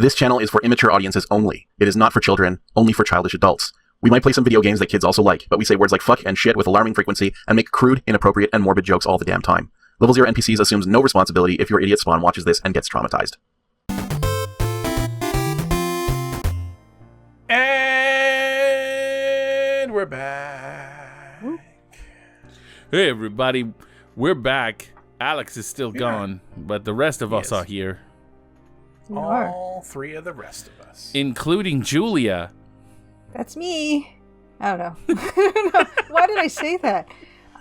This channel is for immature audiences only. It is not for children, only for childish adults. We might play some video games that kids also like, but we say words like fuck and shit with alarming frequency and make crude, inappropriate, and morbid jokes all the damn time. Level 0 NPCs assumes no responsibility if your idiot spawn watches this and gets traumatized. And we're back. Hey everybody, we're back. Alex is still gone, but the rest of us are here. All three of the rest of us. Including Julia. That's me. I don't know. Why did I say that?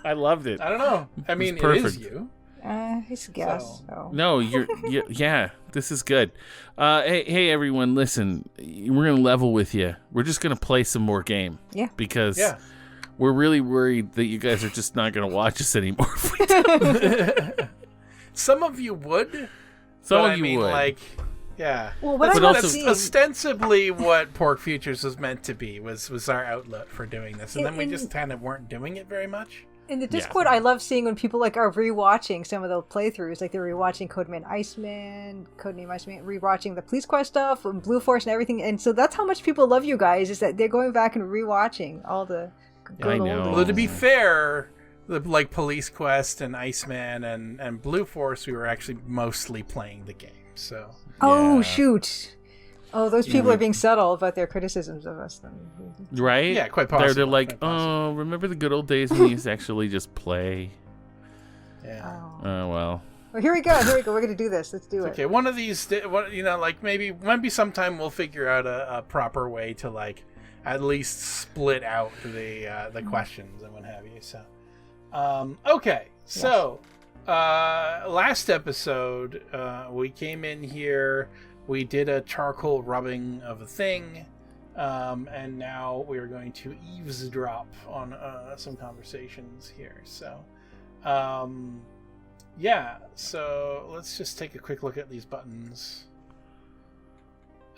I loved it. I don't know. I mean, it is you. It's a guess. So. No, yeah, this is good. Hey, everyone, listen. We're going to level with you. We're just going to play some more game. Yeah. Because we're really worried that you guys are just not going to watch us anymore if we do. Some of you would. Some of you would. Like, yeah. Well, what that's ostensibly what Pork Futures was meant to be, was our outlet for doing this. And then we just kind of weren't doing it very much. In the Discord, I love seeing when people are rewatching some of the playthroughs, like they're rewatching Codename Iceman, rewatching the Police Quest stuff, and Blue Force and everything. And so that's how much people love you guys, is that they're going back and rewatching all the I know. Although to be fair, like Police Quest and Iceman and Blue Force, we were actually mostly playing the game. So. Oh, shoot. Oh, those people are being subtle about their criticisms of us, then. Right? Yeah, quite possible. They're like, oh, remember the good old days when we used to actually just play? Yeah. Oh, well. Well, here we go. We're going to do this. Let's do it. Okay, one of these, like maybe sometime we'll figure out a proper way to like at least split out the questions and what have you. So, okay, so last episode we came in here. We did a charcoal rubbing of a thing, and now we are going to eavesdrop on some conversations here. So, so let's just take a quick look at these buttons.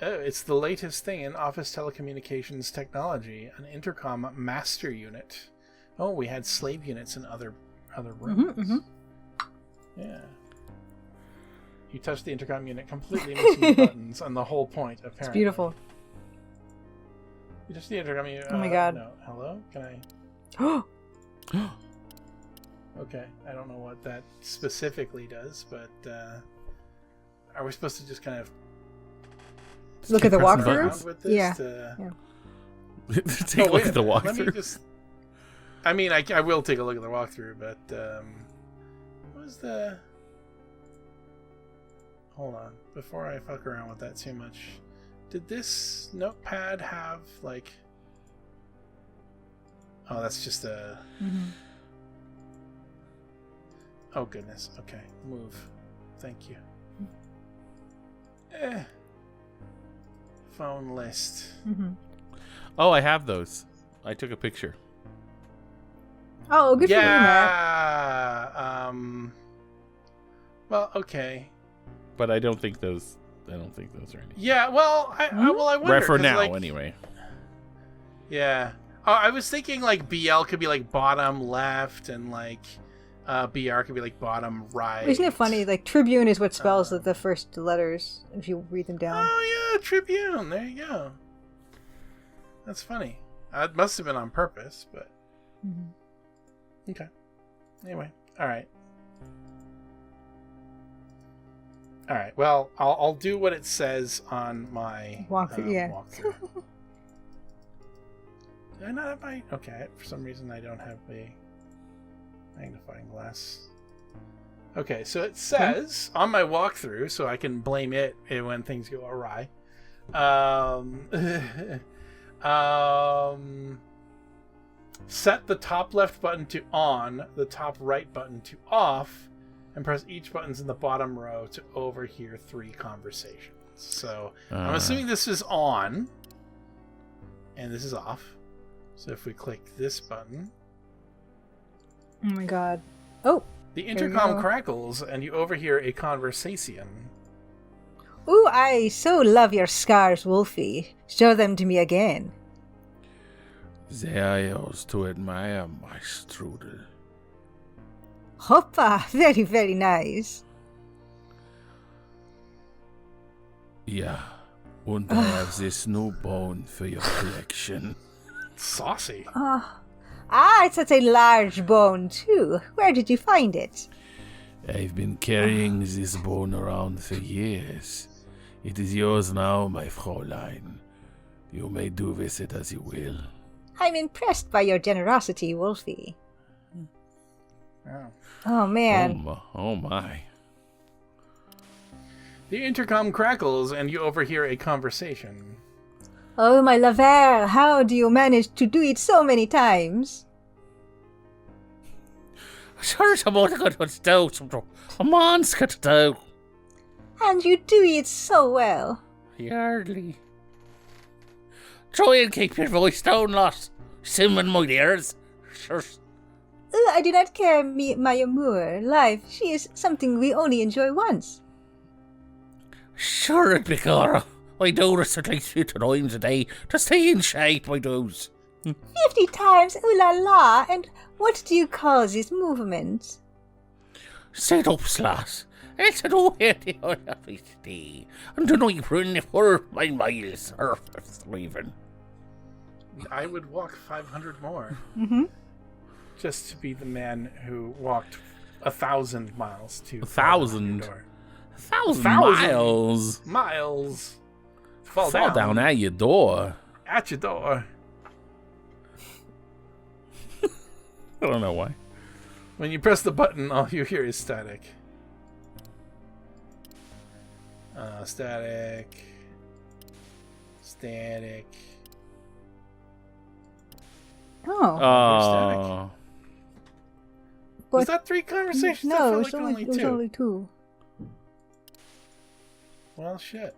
Oh, it's the latest thing in office telecommunications technology, an intercom master unit. Oh, we had slave units in other rooms. Yeah. You touch the intercom unit, completely missing the buttons, and the whole point, apparently. It's beautiful. You touch the intercom unit. Oh my god. No. Hello? Can I? Okay. I don't know what that specifically does, but are we supposed to just kind of look at the walkthrough? walkthrough? Yeah. Take a look at the walkthrough. Let me just... I mean, I will take a look at the walkthrough, but what was the... Hold on, before I fuck around with that too much. Did this notepad have, like... Oh, that's just a... Oh, goodness. Okay, move. Thank you. Phone list. Oh, I have those. I took a picture. Oh, good for you, Matt. Yeah. Well, okay. But I don't think those are anything. Yeah, well, I wonder. Right for now, like, anyway. Yeah. Oh, I was thinking like BL could be like bottom left, and like BR could be like bottom right. Isn't it funny? Like Tribune is what spells the first letters if you read them down. Oh yeah, Tribune. There you go. That's funny. It must have been on purpose, but okay. Anyway, all right. All right. Well, I'll do what it says on my walkthrough. Walkthrough. Did I not have my? Okay. For some reason, I don't have a magnifying glass. Okay. So it says on my walkthrough, so I can blame it when things go awry. Set the top left button to on, the top right button to off, and press each buttons in the bottom row to overhear 3 conversations. So I'm assuming this is on, and this is off. So if we click this button... Oh my god. Oh! The intercom crackles, and you overhear a conversation. Ooh, I so love your scars, Wolfie. Show them to me again. They are yours to admire, my strudel. Hoppa! Very, very nice. Yeah, And I have this new bone for your collection. Saucy. It's such a large bone, too. Where did you find it? I've been carrying this bone around for years. It is yours now, my Fräulein. You may do with it as you will. I'm impressed by your generosity, Wolfie. Oh. Oh, man. Oh my. The intercom crackles and you overhear a conversation. Oh, my lover, how do you manage to do it so many times? Sure, someone got to do. A man's got to do. And you do it so well. Hardly. Try and keep your voice down, lass. Simon, my dears. Sure. I do not care, my amour. Life, she is something we only enjoy once. Sure, it be Cara. I do this at least 50 times a day to stay in shape, I does. 50 times, ooh la la, and what do you call this movement? Set up, lass. It's an old heady every day. And tonight run for my miles, or even. I would walk 500 more. Mm-hmm. Just to be the man who walked 1,000 miles to 1,000? door. 1,000 miles? Miles. Fall down at your door. At your door. I don't know why. When you press the button, all you hear is static. Static. Static. Oh. Was that 3 conversations? I No, feel it was like only, it was 2. only 2. Well, shit.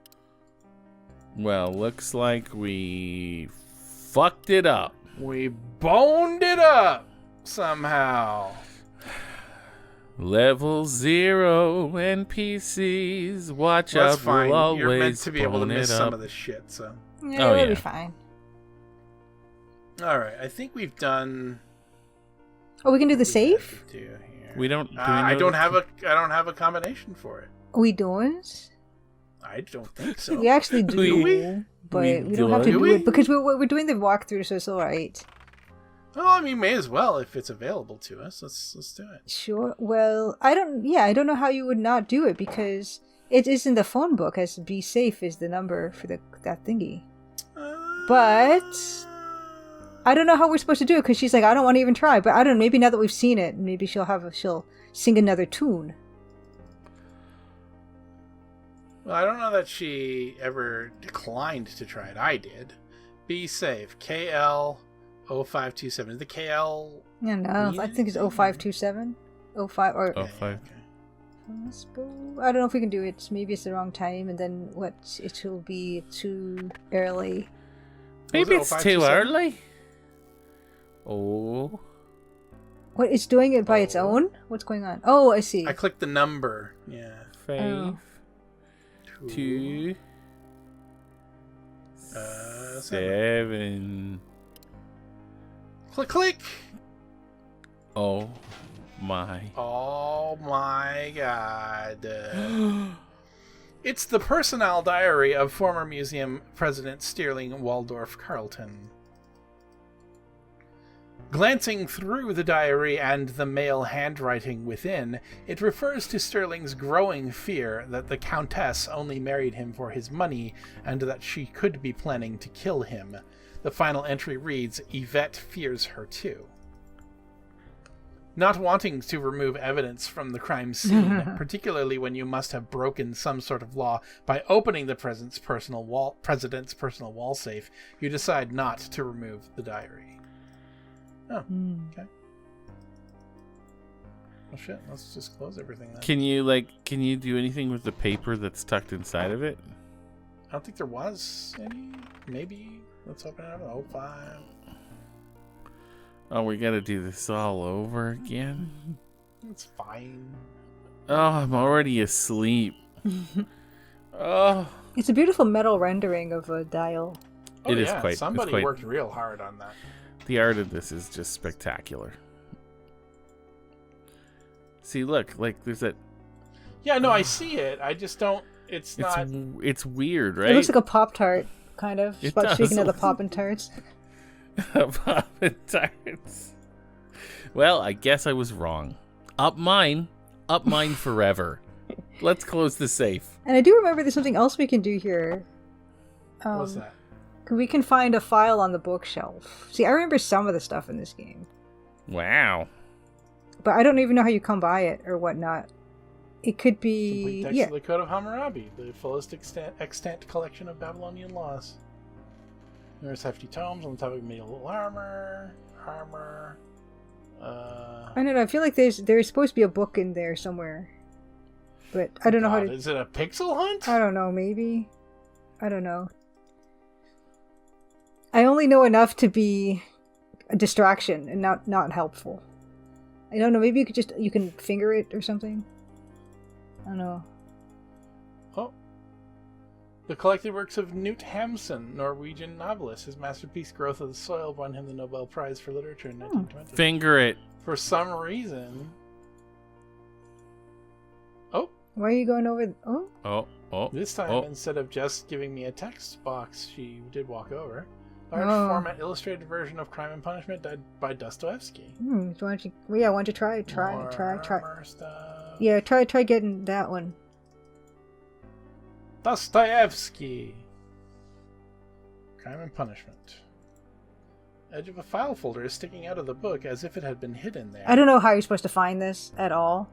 Well, looks like we fucked it up. We boned it up somehow. Level 0 NPCs. Watch That's out, fine. we'll always You're meant to be able to bone miss it some up. of this shit, so. Yeah, Oh, it'll yeah. be fine. Alright, I think we've done... Oh, we can do the what we have safe? to do here. We don't. Do we I know don't the- have a combination for it. We don't? I don't think so. We actually do, we? but We we don't have to do do we? it because we're doing the walkthrough, so it's alright. Well, I mean, may as well if it's available to us. Let's do it. Sure. Well, I don't know how you would not do it because it is in the phone book as be safe is the number for that thingy. But I don't know how we're supposed to do it because she's like, I don't want to even try. But I don't know. Maybe now that we've seen it, maybe she'll sing another tune. Well, I don't know that she ever declined to try it. I did. Be safe. KL 0527. Is the KL? Yeah, no, I think it's 0527. 05 or 05. I don't know if we can do it. Maybe it's the wrong time, and then it will be too early. Maybe Was it it's too 0527? early. Oh. What, it's doing it by its own? What's going on? Oh, I see. I clicked the number. Yeah. 5, 2, 7. 7. Click, click. Oh my. Oh my god. It's the personnel diary of former museum president Stirling Waldorf Carlton. Glancing through the diary and the male handwriting within, it refers to Stirling's growing fear that the Countess only married him for his money and that she could be planning to kill him. The final entry reads, Yvette fears her too. Not wanting to remove evidence from the crime scene, particularly when you must have broken some sort of law by opening the president's personal wall safe, you decide not to remove the diary. Oh, okay. Well, shit. Let's just close everything then. Can you do anything with the paper that's tucked inside of it? I don't think there was any. Maybe. Let's open it up. 05. Oh, we gotta do this all over again? It's fine. Oh, I'm already asleep. Oh. It's a beautiful metal rendering of a dial. Oh, It is yeah. quite- it's Somebody quite- worked real hard on that. The art of this is just spectacular. See, look, like there's that. Yeah, no, I see it. I just don't. It's not. It's weird, right? It looks like a Pop-Tart, kind of. It But does. speaking of the Pop-and-Tarts. Pop-Tarts. Well, I guess I was wrong. Up mine forever. Let's close the safe. And I do remember there's something else we can do here. What's that? We can find a file on the bookshelf. See, I remember some of the stuff in this game. Wow. But I don't even know how you come by it or whatnot. It could be... Complete text of the Code of Hammurabi, the fullest extant collection of Babylonian laws. There's hefty tomes on the topic of medieval armor. I don't know, I feel like there's supposed to be a book in there somewhere. But I don't know how to... Is it a pixel hunt? I don't know, maybe. I don't know. I only know enough to be a distraction and not helpful. I don't know, maybe you can finger it or something. I don't know. Oh. The collected works of Knut Hamsun, Norwegian novelist. His masterpiece, Growth of the Soil, won him the Nobel Prize for Literature in 1920. Finger it. For some reason... Oh. Why are you going over... Oh? Oh. This time, Oh. instead of just giving me a text box, she did walk over. Large format illustrated version of Crime and Punishment by Dostoevsky. Why don't you... Yeah, why don't you try? More armor stuff. Yeah, try getting that one. Dostoevsky. Crime and Punishment. Edge of a file folder is sticking out of the book as if it had been hidden there. I don't know how you're supposed to find this at all.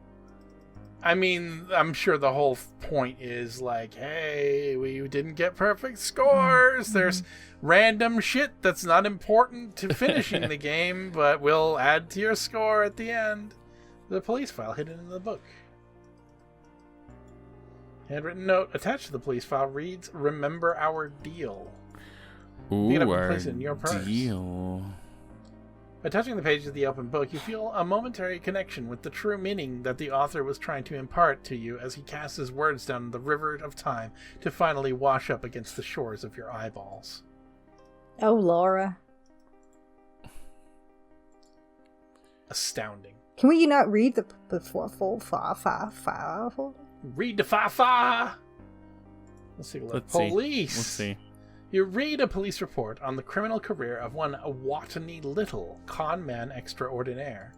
I mean, I'm sure the whole point is like, hey, we didn't get perfect scores. There's random shit that's not important to finishing the game, but will add to your score at the end. The police file hidden in the book. Handwritten note attached to the police file reads, "Remember our deal." Ooh, You can our place it in your purse. deal. By touching the pages of the open book, you feel a momentary connection with the true meaning that the author was trying to impart to you as he casts his words down the river of time to finally wash up against the shores of your eyeballs. Oh, Laura. Astounding. Can we not read the full file? Read the fa-fa! Let's take a look. Let's see. Police! Let's see. You read a police report on the criminal career of one Watney Little, con man extraordinaire.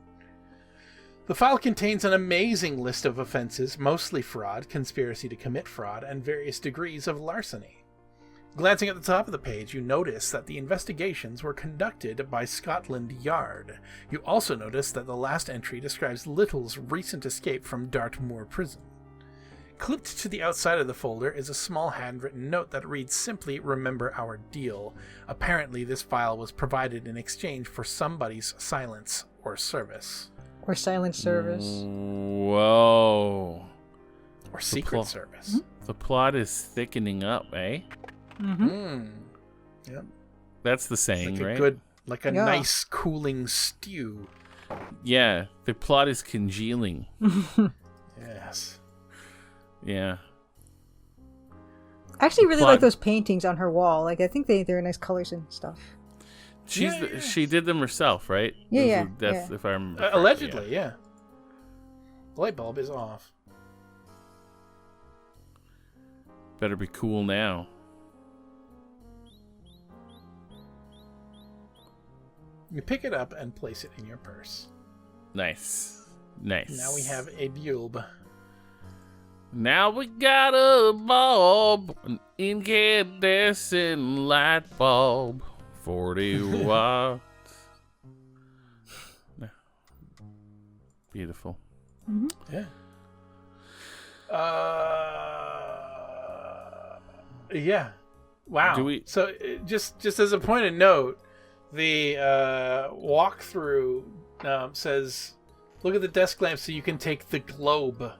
The file contains an amazing list of offenses, mostly fraud, conspiracy to commit fraud, and various degrees of larceny. Glancing at the top of the page, you notice that the investigations were conducted by Scotland Yard. You also notice that the last entry describes Little's recent escape from Dartmoor Prison. Clipped to the outside of the folder is a small handwritten note that reads simply, "Remember our deal." Apparently, this file was provided in exchange for somebody's silence or service. Or silent service. Whoa. Or secret service. The plot is thickening up, eh? Mm-hmm. Yep. That's the saying, Like a right? good, like a Yeah. nice cooling stew. Yeah, the plot is congealing. Yes. Yeah. I actually really Plot- like those paintings on her wall. Like, I think they're nice colors and stuff. She did them herself, right? Yeah, That's yeah. if I remember. correctly, Allegedly, yeah. The light bulb is off. Better be cool now. You pick it up and place it in your purse. Nice. Now we have a bulb. Now we got a bulb, an incandescent light bulb, 40 watts. Beautiful. Yeah. Yeah. Wow. Do we- So just as a point of note, the walkthrough says, "Look at the desk lamp so you can take the globe.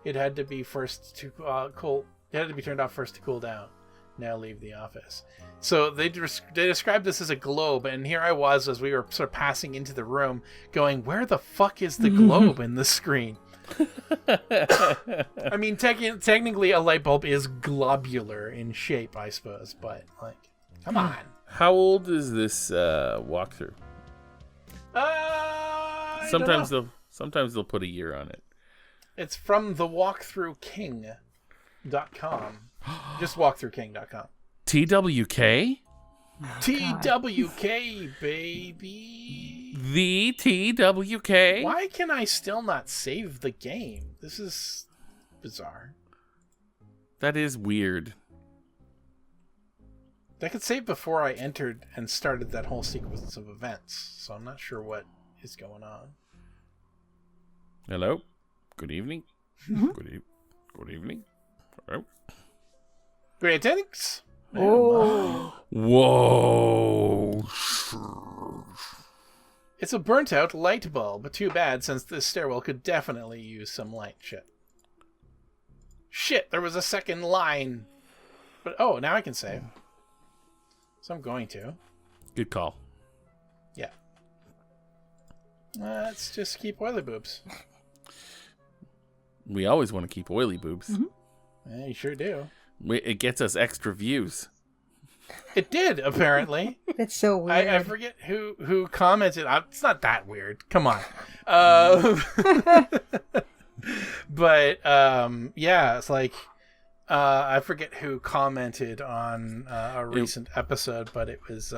It had to be first to cool. It had to be turned off first to cool down. Now leave the office." So they described this as a globe, and here I was as we were sort of passing into the room, going, "Where the fuck is the globe in the screen?" I mean, technically, a light bulb is globular in shape, I suppose, but like, come on. How old is this walkthrough? I Sometimes don't know. they'll put a year on it. It's from the Walkthrough King. Just walkthroughking.com. TWK? TWK, baby. The TWK? Why can I still not save the game? This is bizarre. That is weird. I could save before I entered and started that whole sequence of events, so I'm not sure what is going on. Hello? Good evening? Good evening? Hello? Greetings. Oh. Whoa. It's a burnt out light bulb, but too bad since this stairwell could definitely use some light. Shit, there was a second line. But now I can save. So I'm going to. Good call. Yeah. Let's just keep oily boobs. We always want to keep oily boobs. Yeah, you sure do. It gets us extra views. It did, apparently. That's so weird. I forget who commented. It's not that weird. Come on. But yeah, it's like I forget who commented on a recent episode, but it was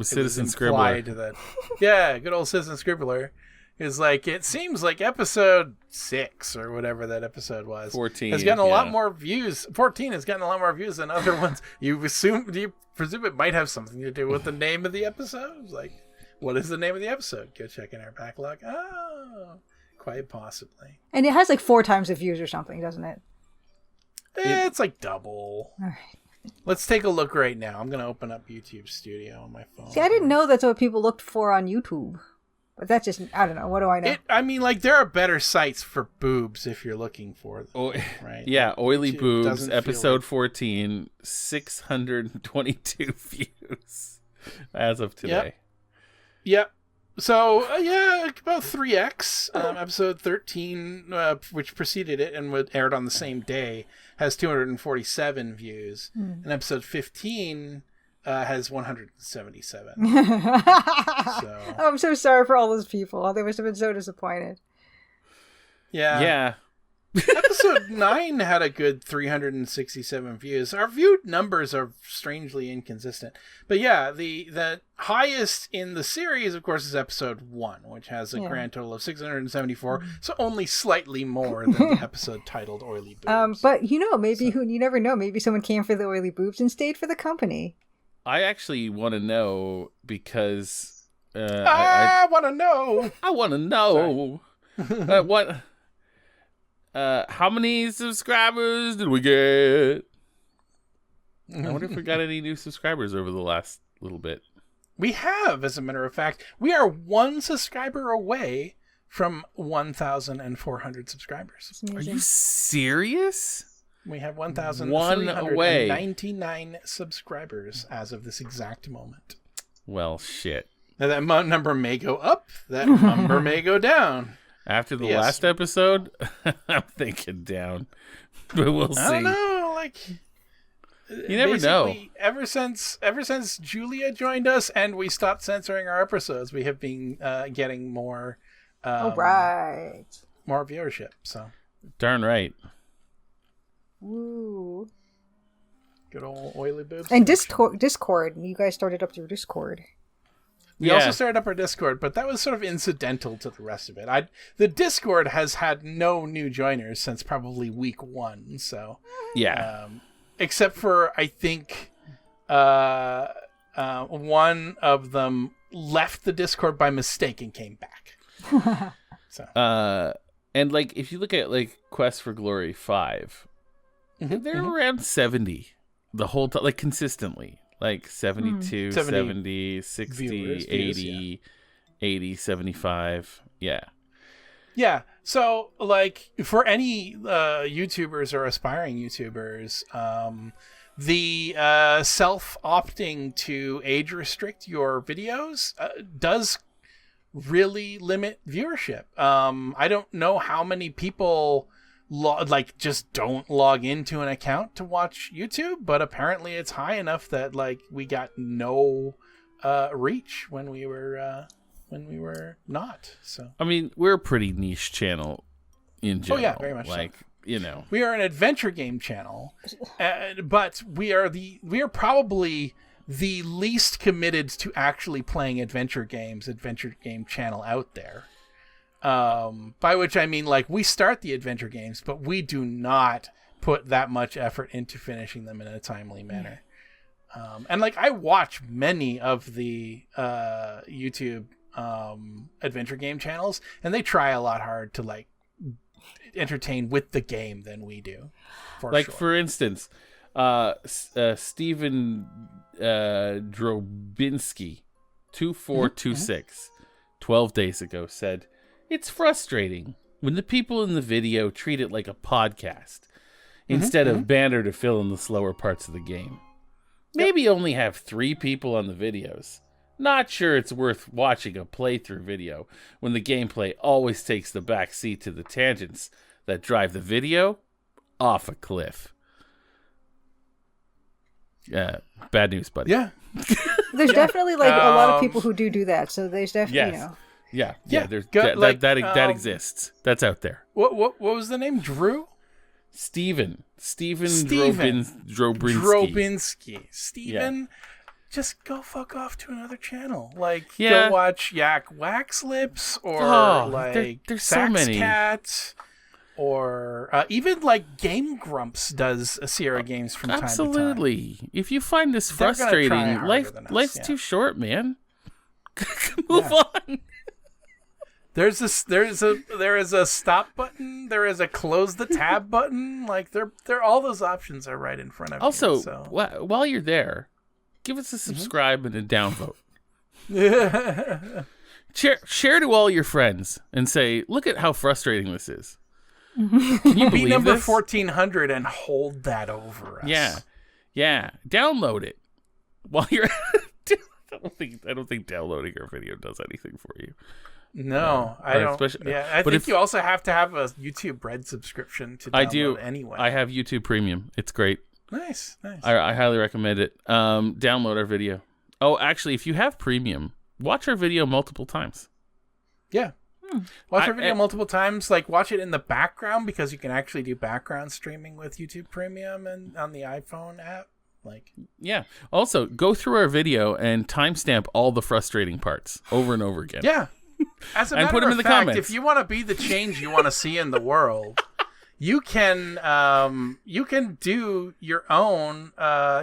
Citizen implied Scribbler. that yeah, good old Citizen Scribbler is like, it seems like episode 6 or whatever that episode was 14 has gotten a lot more views. 14 has gotten a lot more views than other ones. You presume it might have something to do with the name of the episode? Like, what is the name of the episode? Go check in our backlog. Oh, quite possibly. And it has like 4 times the views or something, doesn't it? It's like double. All right. Let's take a look right now. I'm going to open up YouTube Studio on my phone. See, I didn't know that's what people looked for on YouTube. But that's just, I don't know. What do I know? I mean, like, there are better sites for boobs if you're looking for them, right? Yeah, Oily YouTube Boobs, doesn't feel episode like- 14, 622 views as of today. Yep. So, about 3x. Episode 13, which preceded it and aired on the same day, has 247 views. And episode 15 has 177. So, I'm so sorry for all those people. They must have been so disappointed. Yeah. Episode 9 had a good 367 views. Our viewed numbers are strangely inconsistent. But yeah, the highest in the series, of course, is episode 1, which has a grand total of 674, so only slightly more than the episode titled Oily Boobs. But maybe you never know. Maybe someone came for the oily boobs and stayed for the company. I actually want to know because... I want to know! I want to know. What... how many subscribers did we get? I wonder if we got any new subscribers over the last little bit. We have, as a matter of fact. We are 1 subscriber away from 1,400 subscribers. Are you serious? We have One 1,399 subscribers as of this exact moment. Well, shit. Now, that number may go up. That number may go down. After the last episode, I'm thinking down. But we'll see. I don't know, like... You never know. Ever since Julia joined us and we stopped censoring our episodes, we have been getting more... right. More viewership, so... Darn right. Woo. Good old oily boobs. And Discord. You guys started up your Discord. We also started up our Discord, but that was sort of incidental to the rest of it. The Discord has had no new joiners since probably week 1, so... Yeah. Except for, I think, one of them left the Discord by mistake and came back. So. And, like, if you look at, like, Quest for Glory 5, they're around 70 the whole time, like, consistently. Like 72, 70, 60, viewers, 80, 80, 75. Yeah. Yeah. So, like, for any YouTubers or aspiring YouTubers, the self-opting to age restrict your videos does really limit viewership. I don't know how many people just don't log into an account to watch YouTube, but apparently it's high enough that like we got no reach when we were not. So I mean, we're a pretty niche channel in general. Oh yeah, very much. Like so. We are an adventure game channel, but we are probably the least committed to actually playing adventure game channel out there. By which I mean, like, we start the adventure games, but we do not put that much effort into finishing them in a timely manner. And like, I watch many of the YouTube adventure game channels, and they try a lot hard to like entertain with the game than we do. For instance, Stephen Drobinski 2426 12 days ago said, "It's frustrating when the people in the video treat it like a podcast instead of banner to fill in the slower parts of the game. Maybe only have 3 people on the videos. Not sure it's worth watching a playthrough video when the gameplay always takes the back seat to the tangents that drive the video off a cliff." Yeah, bad news, buddy. Yeah. There's definitely like a lot of people who do that. So there's definitely, Yeah. There's that exists. That's out there. What was the name? Drew? Stephen Drobinski. Steven, just go fuck off to another channel. Like, go watch Yak Wax Lips or there's Sax so many. Cat, or even like Game Grumps does Sierra Games from time to time. Absolutely. If you find this frustrating, life's too short, man. Move on. There is a stop button. There is a close the tab button. Like, they're all those options are right in front of you. Also, So. while you're there, give us a subscribe and a downvote. Share to all your friends and say, "Look at how frustrating this is." Can you Be believe number this? 1400 and hold that over us. Yeah. Download it while you're. I don't think downloading our video does anything for you. No, I don't. I think you also have to have a YouTube Red subscription to download I do. anyway. I have YouTube Premium. It's great. Nice. I highly recommend it. Download our video. Oh, actually, if you have Premium, watch our video multiple times. Yeah. Watch our video multiple times. Like, watch it in the background, because you can actually do background streaming with YouTube Premium and on the iPhone app. Like, yeah. Also, go through our video and timestamp all the frustrating parts over and over again. Yeah. As a and matter put them of in the fact, comments. if you want to be the change you want to see in the world, you can do your own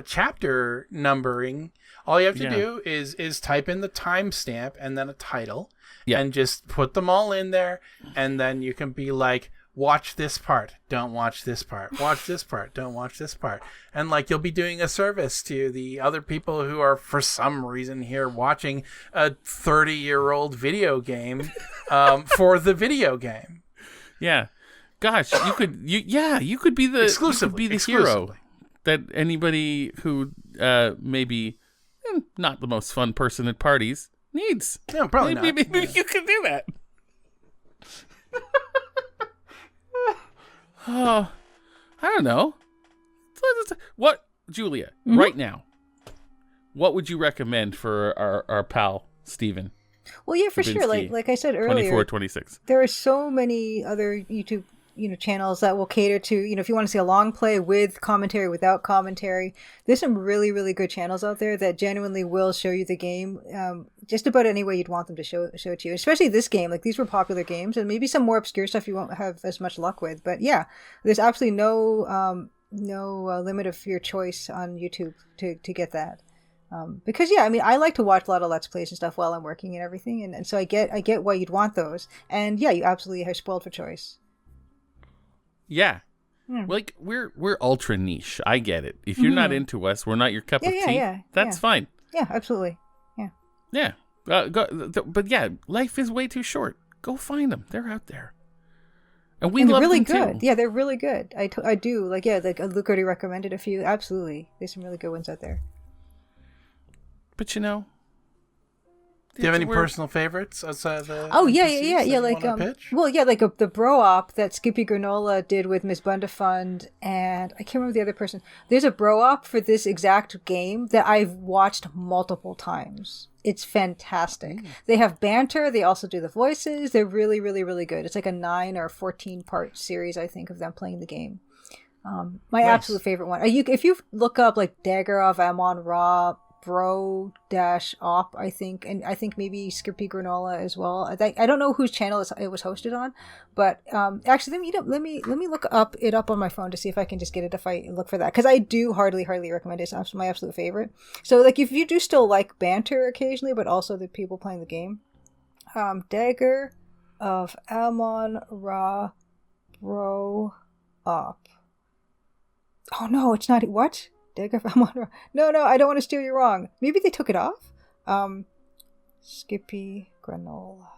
chapter numbering. All you have to do is type in the timestamp and then a title, and just put them all in there, and then you can be like, watch this part, don't watch this part, watch this part, don't watch this part. And like, you'll be doing a service to the other people who are for some reason here watching a 30-year-old video game for the video game. Yeah. Gosh, you could be the exclusively hero that anybody who maybe not the most fun person at parties needs. No, probably maybe not. you can do that. I don't know. What, Julia, right now, what would you recommend for our pal, Steven? Well, yeah, for sure. Like I said earlier, 2426. there are so many other YouTube channels that will cater to, if you want to see a long play with commentary, without commentary. There's some really, really good channels out there that genuinely will show you the game just about any way you'd want them to show it to you. Especially this game. Like, these were popular games, and maybe some more obscure stuff you won't have as much luck with. But yeah, there's absolutely no limit of your choice on YouTube to get that. Because I like to watch a lot of Let's Plays and stuff while I'm working and everything, and so I get why you'd want those. And yeah, you absolutely are spoiled for choice. Yeah. Like, we're ultra niche. I get it. If you're not into us, we're not your cup of tea. That's fine. Yeah, absolutely. Yeah. But yeah, life is way too short. Go find them. They're out there. And they're love really them good. too. Yeah, they're really good. I do. Like Luke already recommended a few. Absolutely. There's some really good ones out there. But Do you have any personal favorites outside of the? Oh yeah, NPCs that like you wanna pitch? well, yeah, like the bro op that Skippy Granola did with Miss Bundafund, and I can't remember the other person. There's a bro op for this exact game that I've watched multiple times. It's fantastic. They have banter. They also do the voices. They're really, really, really good. It's like a 9 or 14 part series, I think, of them playing the game. My absolute favorite one. If you look up like Dagger of Amon Ra, Bro-op, I think, and I think maybe Skippy Granola as well. I don't know whose channel it was hosted on, but actually, let me look it up on my phone to see if I can just get it if I look for that, because I do highly recommend it. It's my absolute favorite. So like if you do still like banter occasionally, but also the people playing the game, Dagger of Amon Ra, Bro-op. Oh no, it's not. What? Dagger of Amon Ra. No, I don't want to steal you wrong. Maybe they took it off? Skippy Granola.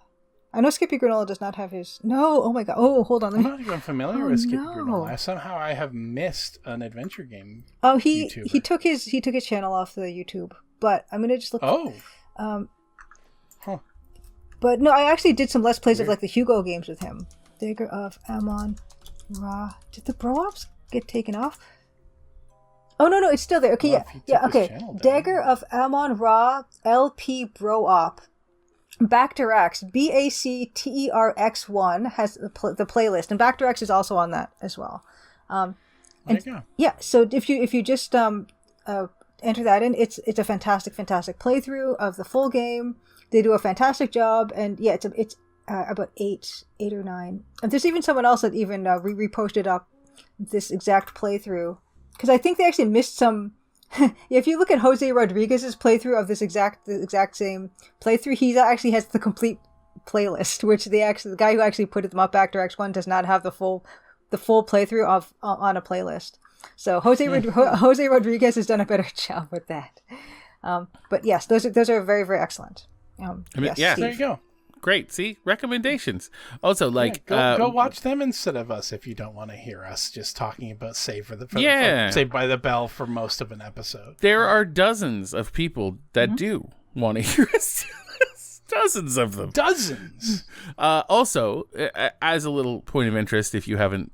I know Skippy Granola does not have his... No, oh my god. Oh, hold on. I'm not even familiar with Skippy Granola. Somehow I have missed an adventure game. Oh, he took his channel off the YouTube. But I'm going to just look... Oh. But no, I actually did some Let's Plays of like the Hugo games with him. Dagger of Amon Ra. Did the bro-ops get taken off? Oh no, it's still there. Okay, okay. Dagger of Amon Ra, LP Bro-op. Backterx, BACTERX1 has the playlist, and Backterx is also on that as well. There you go. Yeah, so if you just enter that in, it's a fantastic playthrough of the full game. They do a fantastic job, and yeah, it's about eight or 9. And there's even someone else that even reposted up this exact playthrough. Because I think they actually missed some. If you look at Jose Rodriguez's playthrough of the exact same playthrough, he actually has the complete playlist, which the guy who actually put them up, Backterx X1, does not have the full playthrough of on a playlist. So Jose Rodriguez has done a better job with that. But yes, those are very, very excellent. Yes, yeah, Steve. there you go. Great. See, recommendations. Also, like, go watch them instead of us if you don't want to hear us just talking about Saved by the Bell for most of an episode. There are dozens of people that do want to hear us do this. Dozens of them. Dozens. Also, as a little point of interest, if you haven't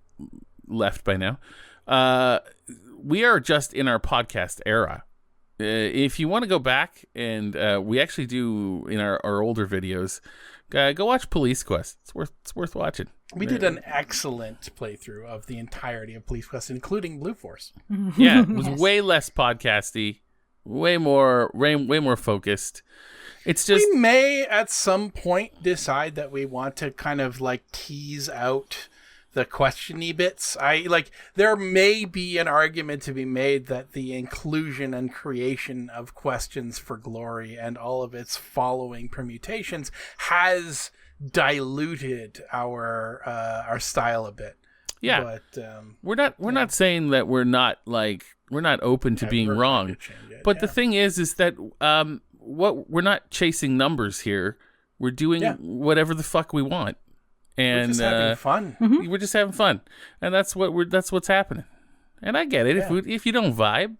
left by now, we are just in our podcast era. If you want to go back, and we actually do in our older videos, go watch Police Quest. It's worth watching. We did an excellent playthrough of the entirety of Police Quest, including Blue Force. Yeah, it was way less podcasty, way more focused. It's just we may at some point decide that we want to kind of like tease out the questiony bits. There may be an argument to be made that the inclusion and creation of questions for glory and all of its following permutations has diluted our style a bit. Yeah, but we're not saying that we're not open to being wrong. But the thing is that we're not chasing numbers here. We're doing whatever the fuck we want. And we're just having fun. We're just having fun, and that's what's happening. And I get it. If you don't vibe,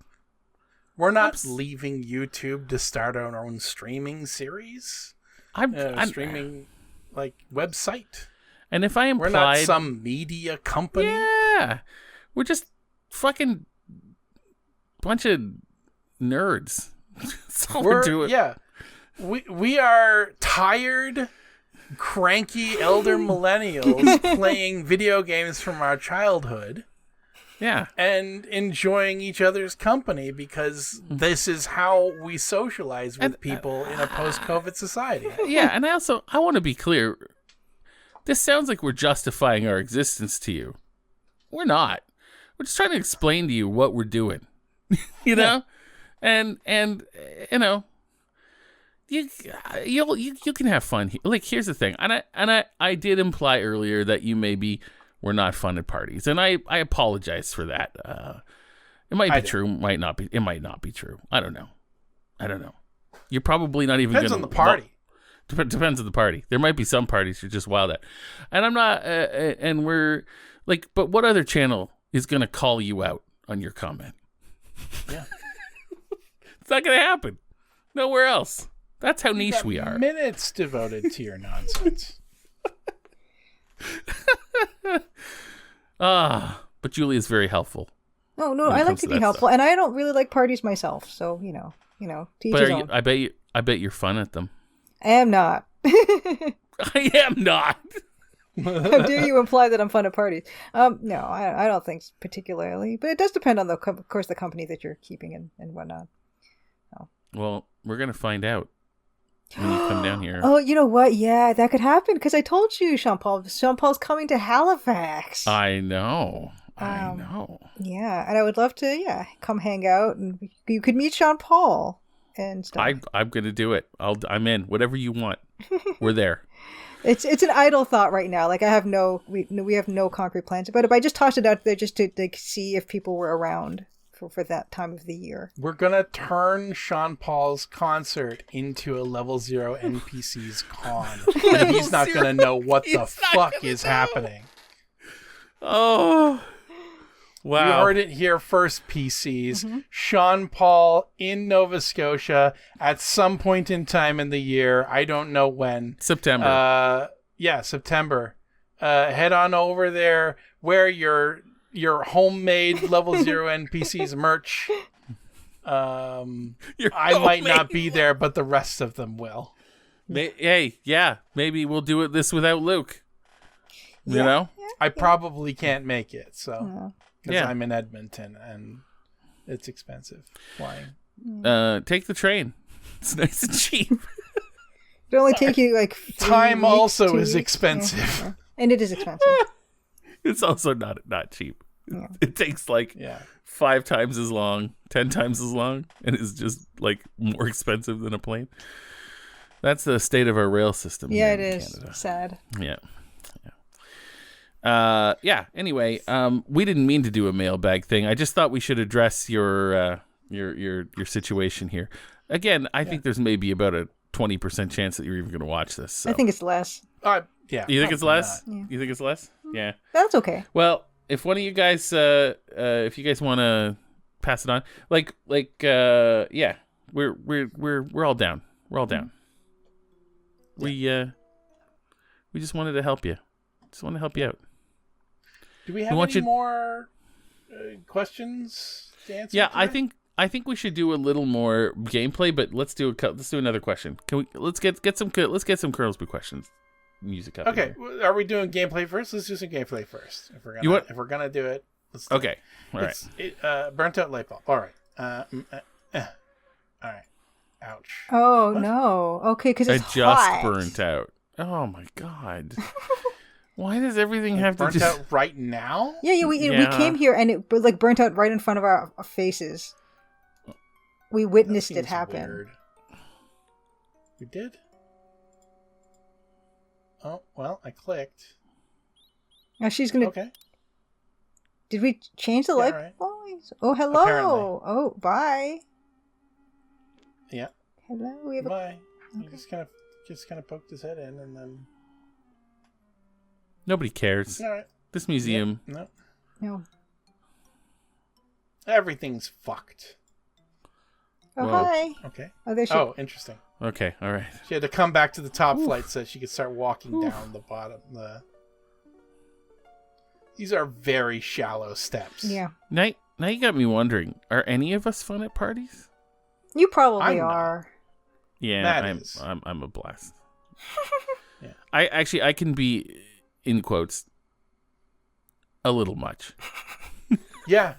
we're not leaving YouTube to start our own streaming series. I'm streaming like website. And if I implied, we're not some media company. Yeah, we're just fucking bunch of nerds. That's all we're doing. Yeah, we are tired, cranky elder millennials playing video games from our childhood. Yeah. And enjoying each other's company because this is how we socialize with people in a post-COVID society. Yeah, and I want to be clear. This sounds like we're justifying our existence to you. We're not. We're just trying to explain to you what we're doing. You know? And you know, you can have fun. Like, here's the thing, and I did imply earlier that you maybe were not fun at parties, and I apologize for that. It might be true, might not be. It might not be true. I don't know. You're probably not even. Depends on the party. Depends on the party. There might be some parties you're just wild at, and I'm not. And we're like, but what other channel is gonna call you out on your comment? Yeah, it's not gonna happen. Nowhere else. That's how niche we are. Minutes devoted to your nonsense. But Julie is very helpful. No, when it I like comes to to be that helpful, stuff. and I don't really like parties myself. So you know, to each But his own. I bet you're fun at them. I am not. I am not. How dare you imply that I'm fun at parties? No, I don't think particularly, but it does depend on of course, the company that you're keeping and whatnot. Well, we're gonna find out when you come down here. Oh, you know what? Yeah, that could happen because I told you, Sean Paul. Sean Paul's coming to Halifax. I know. I know. Yeah, and I would love to. Come hang out, and you could meet Sean Paul and stuff. I'm gonna do it. I'm in. Whatever you want. We're there. It's an idle thought right now. Like we have no concrete plans about it. But I just tossed it out there just to see if people were around for that time of the year. We're gonna turn Sean Paul's concert into a level 0 NPCs con, and he's not gonna know what the fuck is happening. Oh, wow! You heard it here first, PCs. Mm-hmm. Sean Paul in Nova Scotia at some point in time in the year. I don't know when. September. September. Head on over there. Wear your homemade level 0 NPCs merch. I might not be there, but the rest of them will. Hey, yeah, maybe we'll do it this without Luke. You know? I probably can't make it, so because Yeah. I'm in Edmonton and it's expensive flying. Take the train. It's nice and cheap. It'll only take you like 3 Time weeks, also 2 is weeks. expensive. Yeah. And it is expensive. It's also not cheap. Yeah. It takes like Yeah. 5 times as long, 10 times as long, and is just like more expensive than a plane. That's the state of our rail system. Yeah, here it in is Canada. sad. Anyway, we didn't mean to do a mailbag thing. I just thought we should address your situation here. Again, I think there's maybe about a 20% chance that you're even going to watch this. So. I think it's less. Yeah. You think it's probably less? not. Yeah. You think it's less? Yeah. That's okay. Well, if one of you guys, if you guys want to pass it on, yeah, we're all down. We're all down. We just wanted to help you. Just want to help you out. Do we have any more questions to answer? Yeah, today? I think we should do a little more gameplay, but let's do another question. Let's get some Colonel's Brew questions. Music up. Okay, are we doing gameplay first? Let's do some gameplay first. If we're gonna do it, let's do Okay. it. All right. Burnt out light bulb. All right. All right. Ouch. Oh no. Okay, because I it's just hot. burnt out. Oh my god. Why does everything have to Burnt just out right now? Yeah, we Yeah. came here and it like burnt out right in front of our faces. We witnessed That it seems happen. weird. We did? Oh, well, I clicked. Now she's gonna. Okay. Did we change the Yeah, light right. bulbs? Oh, hello. Apparently. Oh, bye. Yeah. Hello. We have a... Bye. He just kind of poked his head in and then. Nobody cares. All right. This museum. No. No. Everything's fucked. Oh, Whoa. hi. Okay. Oh, there she. Oh, interesting. Okay, all right. She had to come back to the top flight so she could start walking down the bottom. These are very shallow steps. Yeah. Now you got me wondering, are any of us fun at parties? You probably I'm not. are. Yeah, Matt I'm is. I'm a blast. Yeah. I can be, in quotes, a little much. Yeah,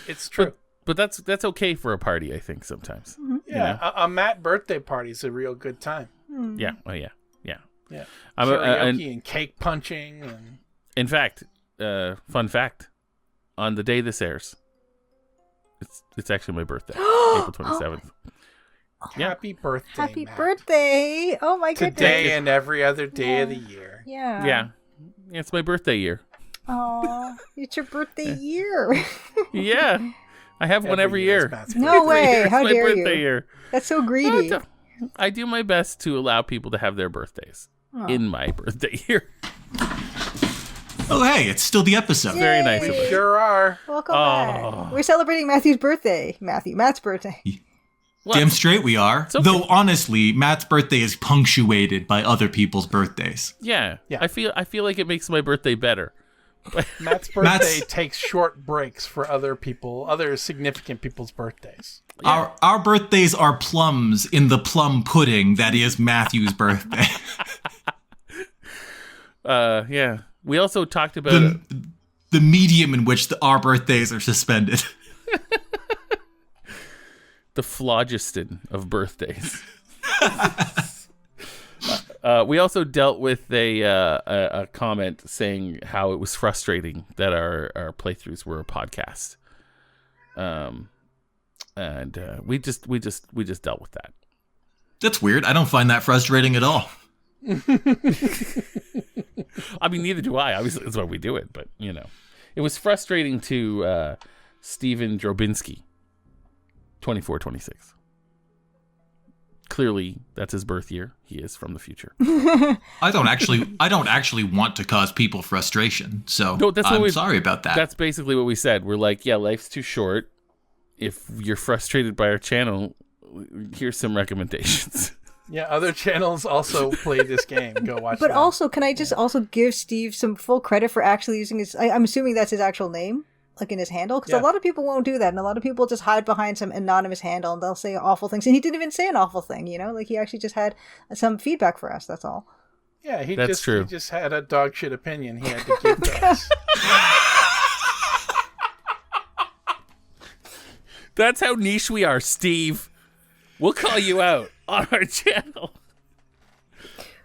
it's true. But that's okay for a party, I think, sometimes. Yeah, You know? a Matt birthday party is a real good time. Yeah. Oh yeah. Yeah. Yeah, I'm karaoke and cake punching and in fact, fun fact, on the day this airs, it's actually my birthday, April 27th. Yeah. happy birthday, Happy Matt. birthday! Oh my goodness. Today and every other day of the year. Yeah. Yeah, it's my birthday year. Oh, it's your birthday year. Yeah, I have one every is year. Matt's No birthday. way. It's How my dare birthday you? year. That's so greedy. I do my best to allow people to have their birthdays in my birthday year. Oh, hey, it's still the episode. Very nice of Yay. it. Sure are. Welcome Oh. back. We're celebrating Matthew's birthday. Matt's birthday. What? Damn straight we are. okay. Though honestly, Matt's birthday is punctuated by other people's birthdays. Yeah. Yeah. I feel like it makes my birthday better. Matt's birthday takes short breaks for other significant people's birthdays. Yeah. Our birthdays are plums in the plum pudding that is Matthew's birthday. Yeah. We also talked about the medium in which our birthdays are suspended. the phlogiston of birthdays. We also dealt with a comment saying how it was frustrating that our playthroughs were a podcast, and we just dealt with that. That's weird. I don't find that frustrating at all. I mean, neither do I. Obviously, that's why we do it. But it was frustrating to Steven Drobinski, 2426. Clearly, that's his birth year. He is from the future. I don't actually want to cause people frustration. So No, that's I'm sorry about that. That's basically what we said. We're like, yeah, life's too short. If you're frustrated by our channel, here's some recommendations. Yeah, other channels also play this game. Go watch. But them. also, can I just also give Steve some full credit for actually using his... I'm assuming that's his actual name, like in his handle, because a lot of people won't do that, and a lot of people just hide behind some anonymous handle, and they'll say awful things, and he didn't even say an awful thing, like he actually just had some feedback for us, that's all. Yeah, he That's true. He just had a dog shit opinion he had to give to us. That's how niche we are, Steve. We'll call you out on our channel.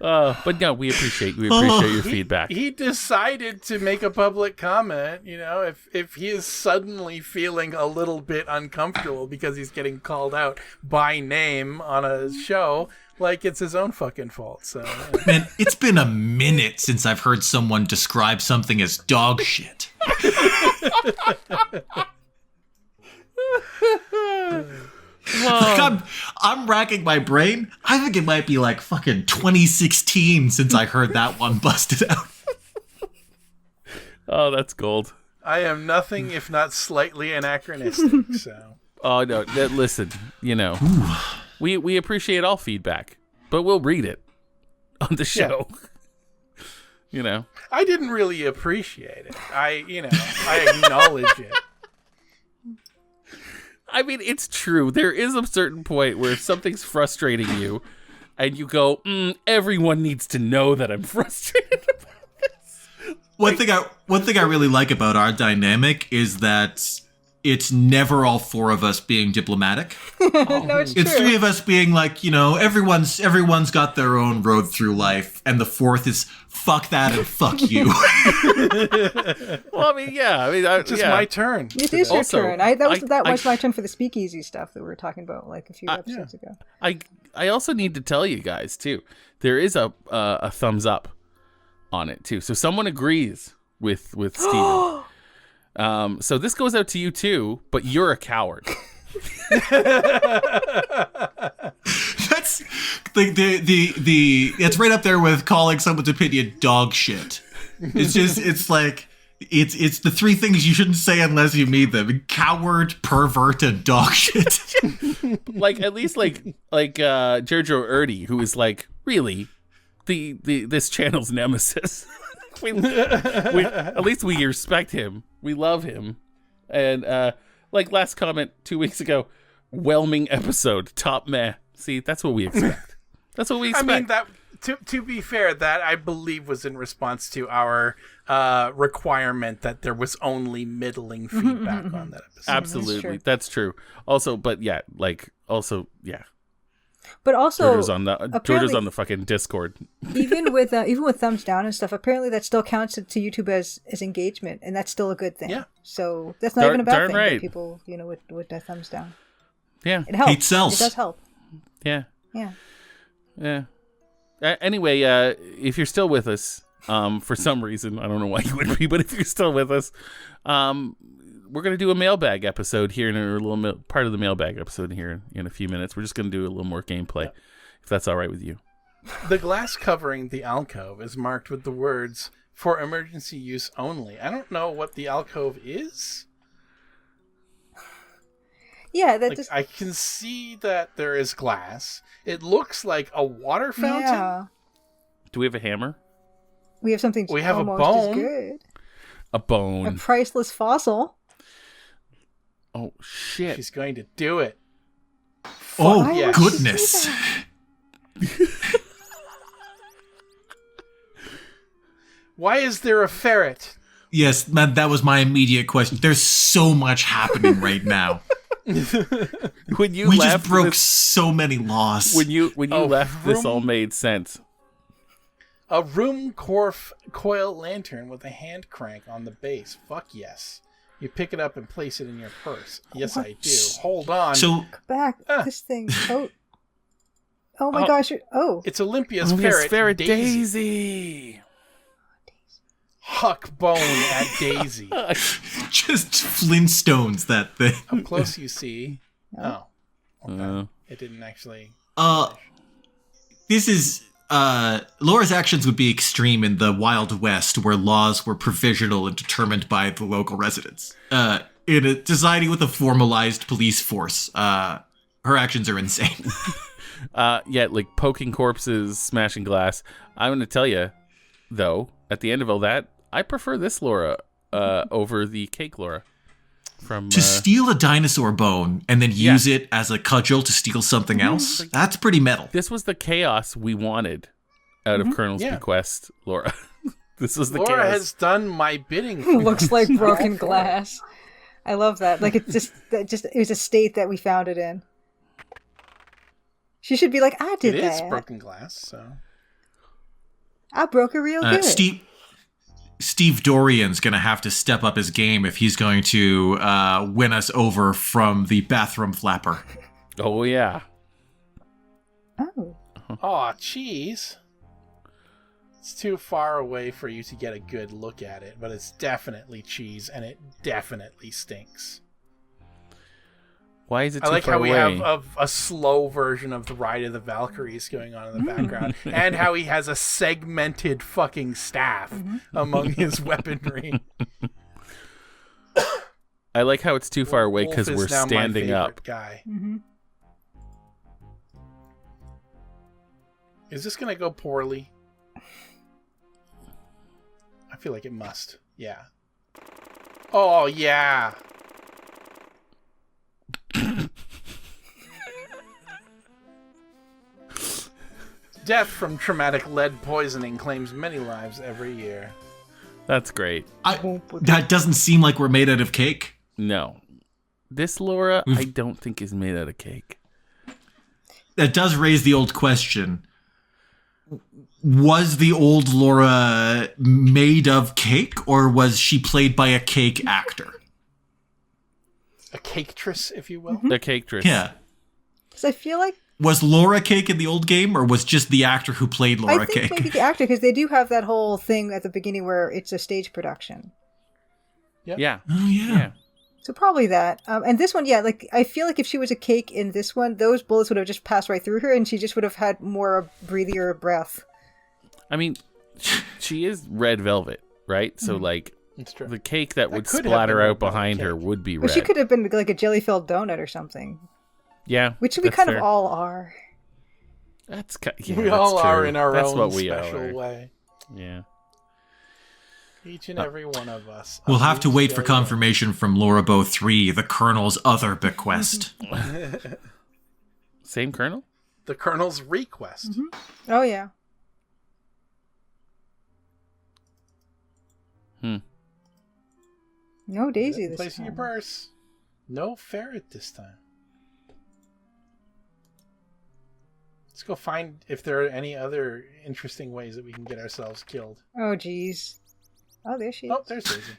But no, we appreciate your feedback. He decided to make a public comment, if he is suddenly feeling a little bit uncomfortable because he's getting called out by name on a show, like it's his own fucking fault. So Man, it's been a minute since I've heard someone describe something as dog shit. Like I'm racking my brain. I think it might be like fucking 2016 since I heard that one busted out. Oh, that's gold. I am nothing if not slightly anachronistic. So Oh no, listen, we appreciate all feedback, but we'll read it on the show. I didn't really appreciate it. I acknowledge it. I mean, it's true. There is a certain point where if something's frustrating you and you go, everyone needs to know that I'm frustrated about this. One thing I really like about our dynamic is that it's never all four of us being diplomatic. No, it's true. It's three of us being like, everyone's got their own road through life, and the fourth is fuck that and fuck you. Well, I mean, yeah. It's just my turn. It is your Also, turn. That was my turn for the speakeasy stuff that we were talking about like a few episodes ago. I also need to tell you guys too. There is a thumbs up on it too. So someone agrees with Steven. So this goes out to you too, but you're a coward. That's it's right up there with calling someone's opinion dog shit. It's like it's the three things you shouldn't say unless you mean them: coward, pervert, and dog shit. Like at least like Jojo Erdy, who is like really this channel's nemesis. At least we respect him. We love him. And like last comment 2 weeks ago, whelming episode, top meh. See, that's what we expect. That's what we expect. I mean, that to be fair, that I believe was in response to our requirement that there was only middling feedback on that episode. Absolutely, that's true. Also, but yeah. But also, Jojo's on the fucking Discord. even with thumbs down and stuff, apparently that still counts to YouTube as engagement, and that's still a good thing. Yeah. So that's not even a bad Darn thing. right. That people, with their thumbs down. Yeah. It helps. Hate sells. It does help. Yeah. Yeah. Anyway, if you're still with us, for some reason, I don't know why you would be, but if you're still with us, we're going to do a mailbag episode here in a little part of the mailbag episode here in a few minutes. We're just going to do a little more gameplay, if that's all right with you. The glass covering the alcove is marked with the words "for emergency use only." I don't know what the alcove is. Yeah, that Like, just I can see that there is glass. It looks like a water fountain. yeah. Do we have a hammer? We have something We have a almost bone. as good. A A bone. priceless fossil. Oh shit! She's going to do it. Oh, yes. goodness. Why is there a ferret? Yes, man, that was my immediate question. There's so much happening right now. When you We left just broke this, so many laws. when you A left, this all room- made sense. A room coil lantern with a hand crank on the base. Fuck yes. You pick it up and place it in your purse. Yes, I do. Hold on. So, Back. This thing. Oh my Oh. gosh. Oh. It's Olympia's Yes, ferret, Daisy. Daisy. Huck bone at Daisy. just Flintstones, that thing. Up close you see. Oh. Okay. Uh, It didn't actually. This is Laura's actions would be extreme in the Wild West, where laws were provisional and determined by the local residents. In a society with a formalized police force, her actions are insane. yeah, like poking corpses, smashing glass. I'm going to tell you, though, at the end of all that, I prefer this Laura over the cake Laura. From To steal a dinosaur bone and then use it as a cudgel to steal something else, that's pretty metal. this was the chaos we wanted out of Colonel's Yeah. bequest, Laura. This was the Laura chaos. has done my bidding. Looks like broken glass. I love that. Like it was a state that we found it in. She should be like, I did It is that. broken glass, so. I broke it real good. Steve Dorian's going to have to step up his game if he's going to win us over from the bathroom flapper. Oh, yeah. Oh. Aw, cheese. It's too far away for you to get a good look at it, but it's definitely cheese, and it definitely stinks. Why is it I too like far how we away? have a slow version of the Ride of the Valkyries going on in the background, and how he has a segmented fucking staff among his weaponry. I like how it's too far away Wolf because is we're now my standing favorite up. Guy. Mm-hmm. Is this gonna go poorly? I feel like it must. Yeah. Oh yeah. Death from traumatic lead poisoning claims many lives every year. That's great. That doesn't seem like we're made out of cake. No. This Laura, I don't think is made out of cake. That does raise the old question. Was the old Laura made of cake, or was she played by a cake actor? A caketress, if you will. The cake dress. Yeah. Because I feel like Was Laura Cake in the old game, or was just the actor who played Laura I think Cake? maybe the actor, because they do have that whole thing at the beginning where it's a stage production. Yeah. Oh, yeah. Yeah. So probably that. And this one, yeah, like I feel like if she was a cake in this one, those bullets would have just passed right through her, and she just would have had more breathier breath. I mean, she is red velvet, right? So, like, It's true. the cake that would could have splatter been out red velvet behind her cake. would be But red. she could have been like a jelly-filled donut or something, Yeah. which we that's kind fair. of all are. That's yeah, We that's all are true. in our that's own what we special are. way. Yeah. Each and every one of us. We'll have to wait for Australian. confirmation from Laura Bow 3, the Colonel's other bequest. Same Colonel? The Colonel's request. Oh yeah. No Daisy this Place in your time. purse. No ferret this time. Let's go find if there are any other interesting ways that we can get ourselves killed. Oh geez. Oh, there she is. Oh, there's Daisy.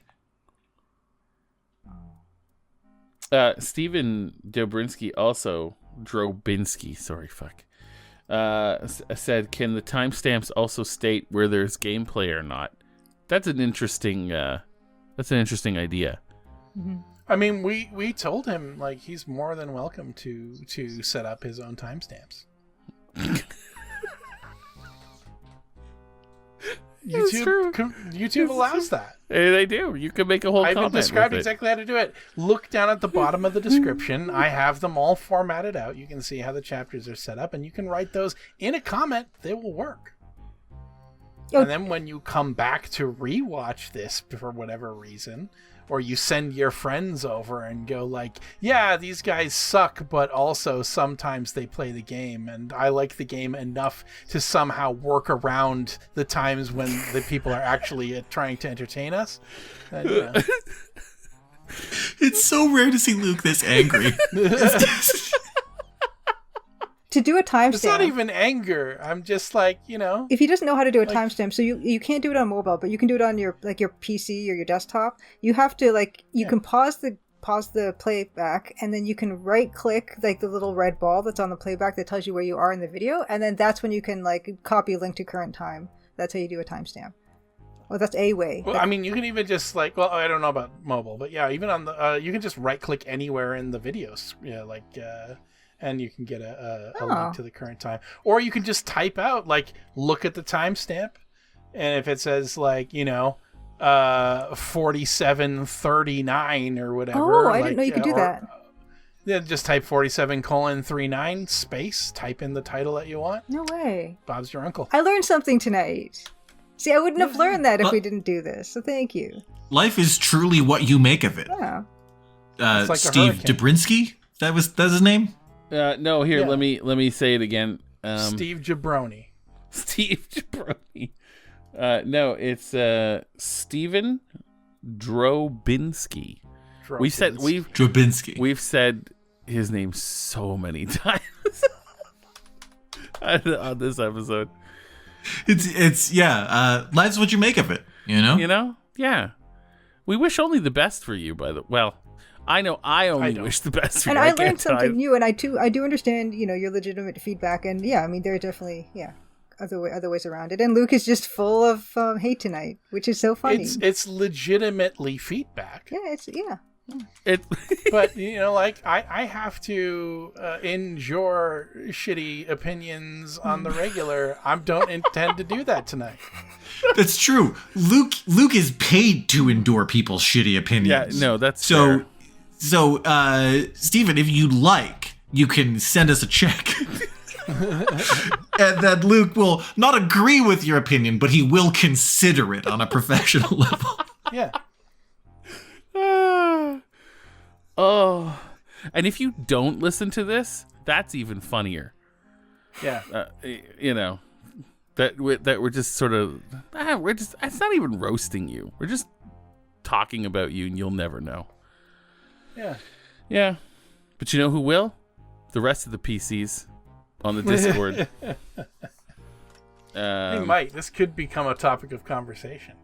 Steven Dobrinsky also Drobinski, sorry, fuck. Said, can the timestamps also state where there's gameplay or not? That's an interesting idea. Mm-hmm. I mean, we told him like he's more than welcome to set up his own timestamps. It's true. YouTube allows that. They do. You can make a whole I even comment described with it. exactly how to do it. Look down at the bottom of the description. I have them all formatted out. You can see how the chapters are set up, and you can write those in a comment. They will work. Oh. And then when you come back to rewatch this for whatever reason, or you send your friends over and go like, yeah, these guys suck, but also sometimes they play the game, and I like the game enough to somehow work around the times when the people are actually trying to entertain us. It's so rare to see Luke this angry. To do a timestamp. It's not even anger. I'm just like, If he doesn't know how to do a timestamp, so you can't do it on mobile, but you can do it on your PC or your desktop. You have to you can pause the playback, and then you can right click the little red ball that's on the playback that tells you where you are in the video, and then that's when you can copy link to current time. That's how you do a timestamp. Well, that's a way. Well, I mean, you can even just I don't know about mobile, but yeah, even on the you can just right click anywhere in the videos. Yeah, and you can get a link to the current time. Or you can just type out, look at the timestamp, and if it says, 4739 or whatever. Oh, I didn't know you could do that. Yeah, just type 47:39 space, type in the title that you want. No way. Bob's your uncle. I learned something tonight. See, I wouldn't have learned that if we didn't do this, so thank you. Life is truly what you make of it. Yeah. It's like a Steve hurricane. Dobrinsky? That's his name? No, here, Yeah. let me say it again. Steve Jabroni. Steve Jabroni. No, it's Steven Drobinski. Drobinski. We've said his name so many times on this episode. It's life's what you make of it, Yeah. We wish only the best for you, I know I only wish the best for And you. I learned something new, and I do understand, your legitimate feedback, and yeah, I mean, there are definitely, other ways around it. And Luke is just full of hate tonight, which is so funny. It's legitimately feedback. Yeah, But I have to endure shitty opinions on the regular. I don't intend to do that tonight. That's true. Luke is paid to endure people's shitty opinions. Yeah, no, that's fair. So, Stephen, if you like, you can send us a check. And then Luke will not agree with your opinion, but he will consider it on a professional level. Yeah. Oh, and if you don't listen to this, that's even funnier. Yeah. That we're just sort of it's not even roasting you. We're just talking about you, and you'll never know. Yeah. But you know who will? The rest of the PCs on the Discord. Hey, Mike, this could become a topic of conversation.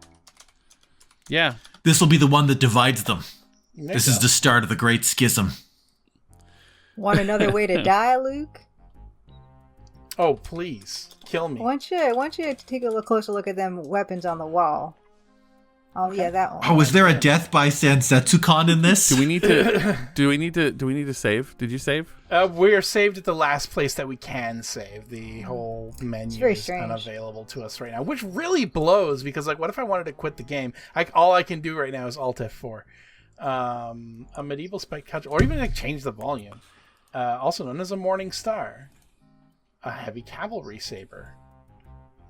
Yeah. This will be the one that divides them. This is the start of the Great Schism. Want another way to die, Luke? Oh, please. Kill me. I want you to take a closer look at them weapons on the wall. Oh, yeah, that one. Oh, is there a death by Sansetsukan in this? Do we need to save? Did you save? We're saved at the last place that we can save. The whole menu very is strange. unavailable to us right now, which really blows because, what if I wanted to quit the game? All I can do right now is Alt F4. A medieval spiked cudgel, or even change the volume. Also known as a morning star. A heavy cavalry saber.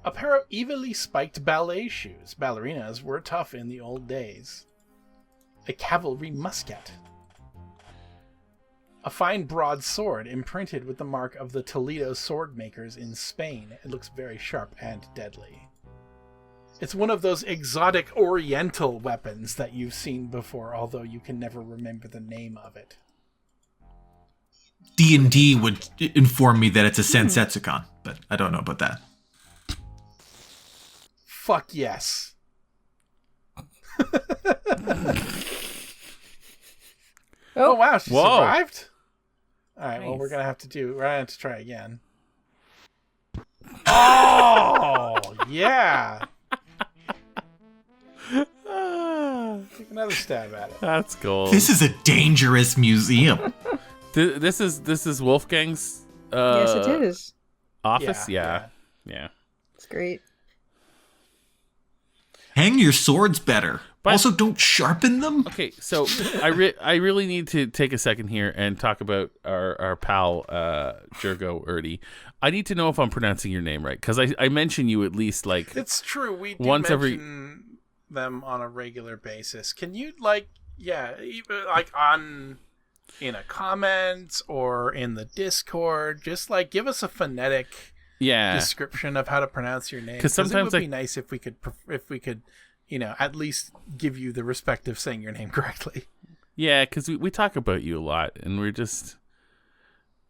A pair of evilly spiked ballet shoes. Ballerinas were tough in the old days. A cavalry musket. A fine broadsword imprinted with the mark of the Toledo sword makers in Spain. It looks very sharp and deadly. It's one of those exotic oriental weapons that you've seen before, although you can never remember the name of it. D&D would inform me that it's a Sansetsukan, but I don't know about that. Fuck yes. Oh wow, she survived? Alright, well, we're gonna have to try again. Oh, yeah. Take another stab at it. That's cool. This is a dangerous museum. This is Wolfgang's yes, it is. office. Yeah. Yeah. It's great. Hang your swords better. But- also, don't sharpen them. Okay, so I really need to take a second here and talk about our pal Jergo Erdy. I need to know if I'm pronouncing your name right, because I mention you at least like It's true. We do once mention them on a regular basis. Can you even on in a comment or in the Discord, just like give us a phonetic description of how to pronounce your name? Because sometimes it would be nice if we could at least give you the respect of saying your name correctly. Yeah, because we talk about you a lot, and we're just,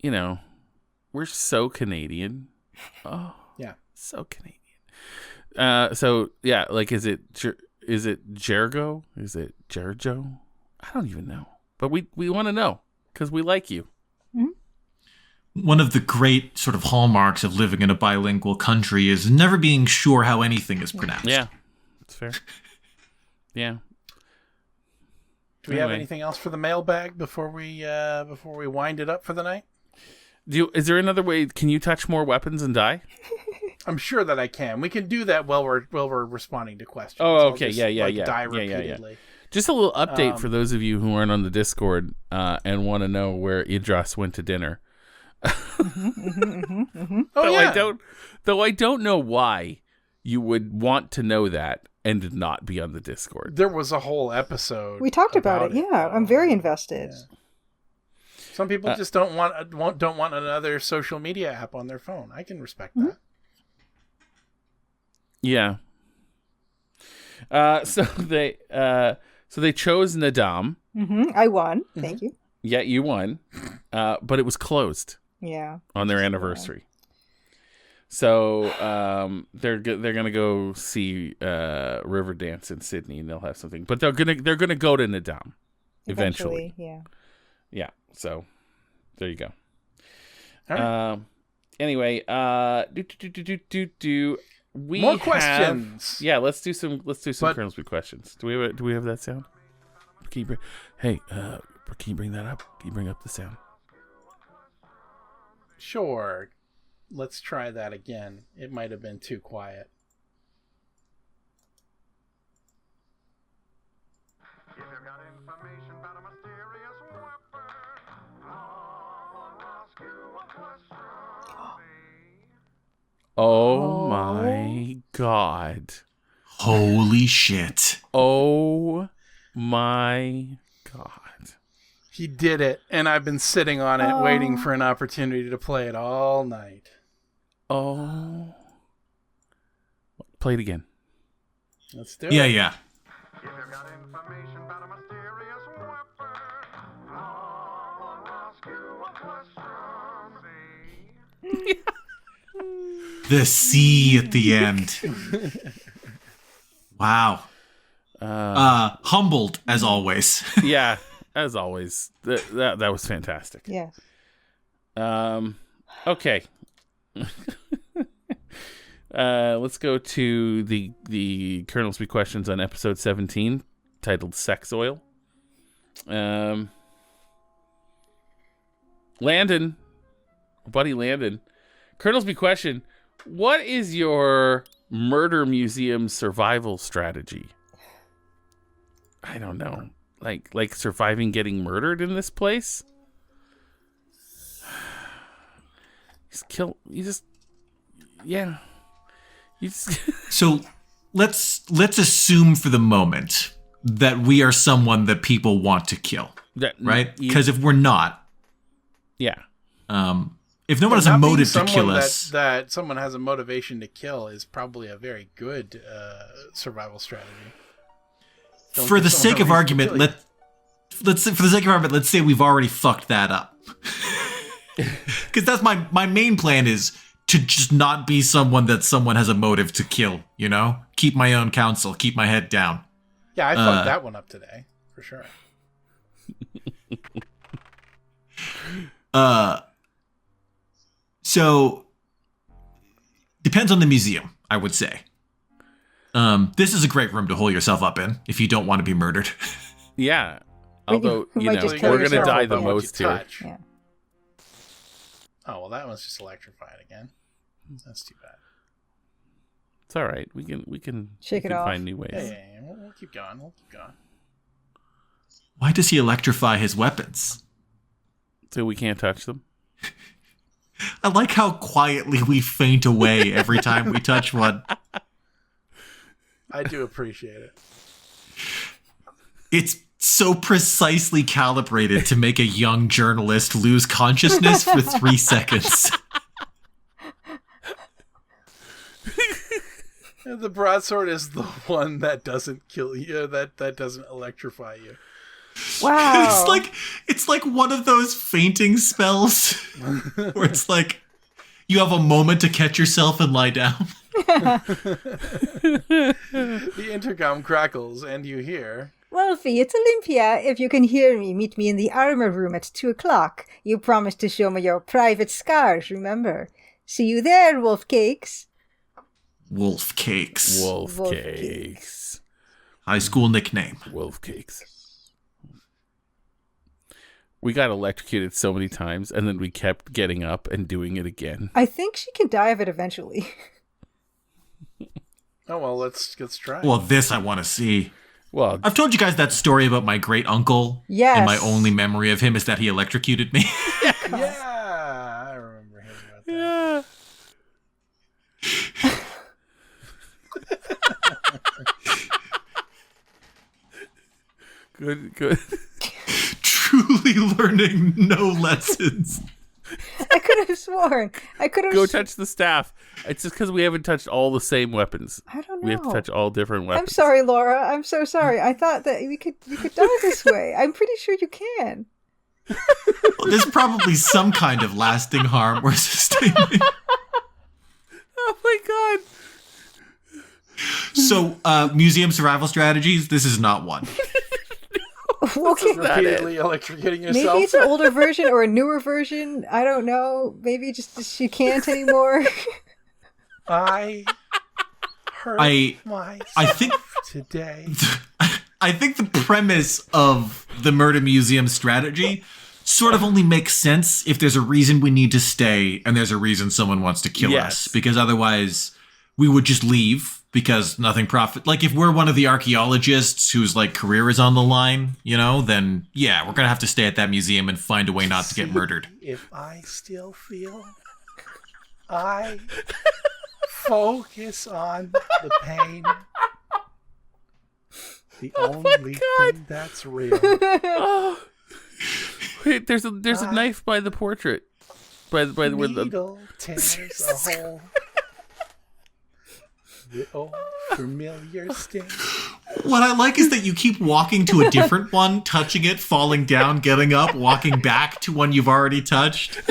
we're so Canadian. Oh, yeah, so Canadian. So yeah, like, is it Jergo? Is it Jerjo? I don't even know, but we want to know because we like you. One of the great sort of hallmarks of living in a bilingual country is never being sure how anything is pronounced. Yeah, that's fair. Yeah. Do we have anything else for the mailbag before we wind it up for the night? Is there another way? Can you touch more weapons and die? I'm sure that I can. We can do that while we're responding to questions. Oh, okay. I'll just, die repeatedly. Just a little update for those of you who aren't on the Discord and want to know where Yddras went to dinner. Though I don't know why you would want to know that and not be on the Discord. There was a whole episode. We talked about it. Yeah, I'm very invested. Yeah. Some people just don't want another social media app on their phone. I can respect that. Yeah. So they chose Nadam. I won. Thank you. Yeah, you won. But it was closed. Yeah. On their anniversary. So they're gonna go see Riverdance in Sydney, and they'll have something. But they're gonna go to Nadam eventually. Yeah. Yeah. So there you go. All right. Anyway, More questions. Yeah, let's do some Colonel Speed questions. Do we have that sound? Can you bring that up? Can you bring up the sound? Sure. Let's try that again. It might have been too quiet. Oh my god. Holy shit. Oh my god. He did it, and I've been sitting on it waiting for an opportunity to play it all night. Oh. Play it again. Let's do it. Yeah. The C at the end. Wow. Humbled, as always. Yeah, as always. That was fantastic. Yeah. Okay. Let's go to the Colonel Speed questions on episode 17, titled Sex Oil. Landon, buddy Landon, Colonel Speed question: what is your murder museum survival strategy? I don't know, like surviving getting murdered in this place. So let's assume for the moment that we are someone that people want to kill, right? Because if we're not, if no one has a motive to kill us, that someone has a motivation to kill is probably a very good survival strategy. For the sake of argument, let's say we've already fucked that up. Because that's my main plan is to just not be someone that someone has a motive to kill, Keep my own counsel, keep my head down. Yeah, I fucked that one up today, for sure. So, depends on the museum, I would say. This is a great room to hole yourself up in if you don't want to be murdered. Yeah. Although, might just kill we're going to yourself. die the most here. Yeah. Oh, well, that one's just electrified again. That's too bad. It's all right. We can Shake we it can off. find new ways. Yeah. We'll keep going. We'll keep going. Why does he electrify his weapons? So we can't touch them. I like how quietly we faint away every time we touch one. I do appreciate it. It's so precisely calibrated to make a young journalist lose consciousness for 3 seconds. The broadsword is the one that doesn't kill you, that doesn't electrify you. Wow. It's like one of those fainting spells where it's like you have a moment to catch yourself and lie down. The intercom crackles and you hear, Wolfie, it's Olympia. If you can hear me, meet me in the armor room at 2:00. You promised to show me your private scars, remember? See you there, wolf cakes. Wolf cakes. Wolf Wolf cakes. High school nickname. Wolf cakes. We got electrocuted so many times, and then we kept getting up and doing it again. I think she can die of it eventually. oh, well, let's try. Well, this I want to see. Well, I've told you guys that story about my great uncle. Yes. And my only memory of him is that he electrocuted me. Yeah, I remember hearing about that. yeah. Good. truly learning no lessons. I could have sworn. I could have. Go touch the staff. It's just because we haven't touched all the same weapons. I don't know. We have to touch all different weapons. I'm sorry, Laura. I'm so sorry. I thought that you could die this way. I'm pretty sure you can. Well, there's probably some kind of lasting harm we're sustaining. Oh my god. So, museum survival strategies, this is not one. Okay. Repeatedly electrocuting yourself. Maybe it's an older version or a newer version. I don't know. Maybe just she can't anymore. I hurt myself I think today. I think the premise of the murder museum strategy sort of only makes sense if there's a reason we need to stay and there's a reason someone wants to kill us. Because otherwise we would just leave because nothing profit. Like if we're one of the archaeologists whose like career is on the line, you know, then yeah, we're going to have to stay at that museum and find a way not to get murdered. If I still feel, I focus on the pain. The only thing that's real. Oh. Wait, there's a knife by the portrait. By the where the needle tears a hole. The old familiar sting. What I like is that you keep walking to a different one, touching it, falling down, getting up, walking back to one you've already touched.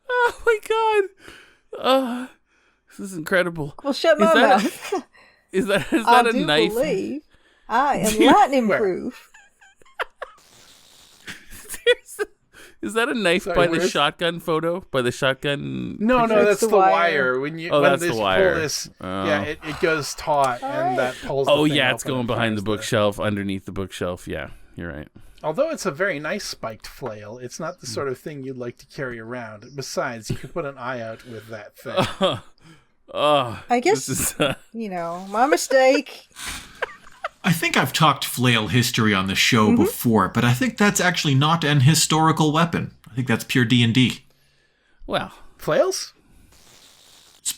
Oh my god. This is incredible. Well, shut my mouth. Is that I a do knife? believe I am lightning proof. Is that a knife by the shotgun photo? By the shotgun? No, picture? that's the wire. When that's the wire. Pull this, yeah, it goes taut, and that pulls. Oh the thing yeah, it's open going and behind the fires bookshelf, underneath the bookshelf. Yeah, you're right. Although it's a very nice spiked flail, it's not the sort of thing you'd like to carry around. Besides, you could put an eye out with that thing. I guess, my mistake. I think I've talked flail history on the show before, but I think that's actually not an historical weapon. I think that's pure D&D. Well, flails?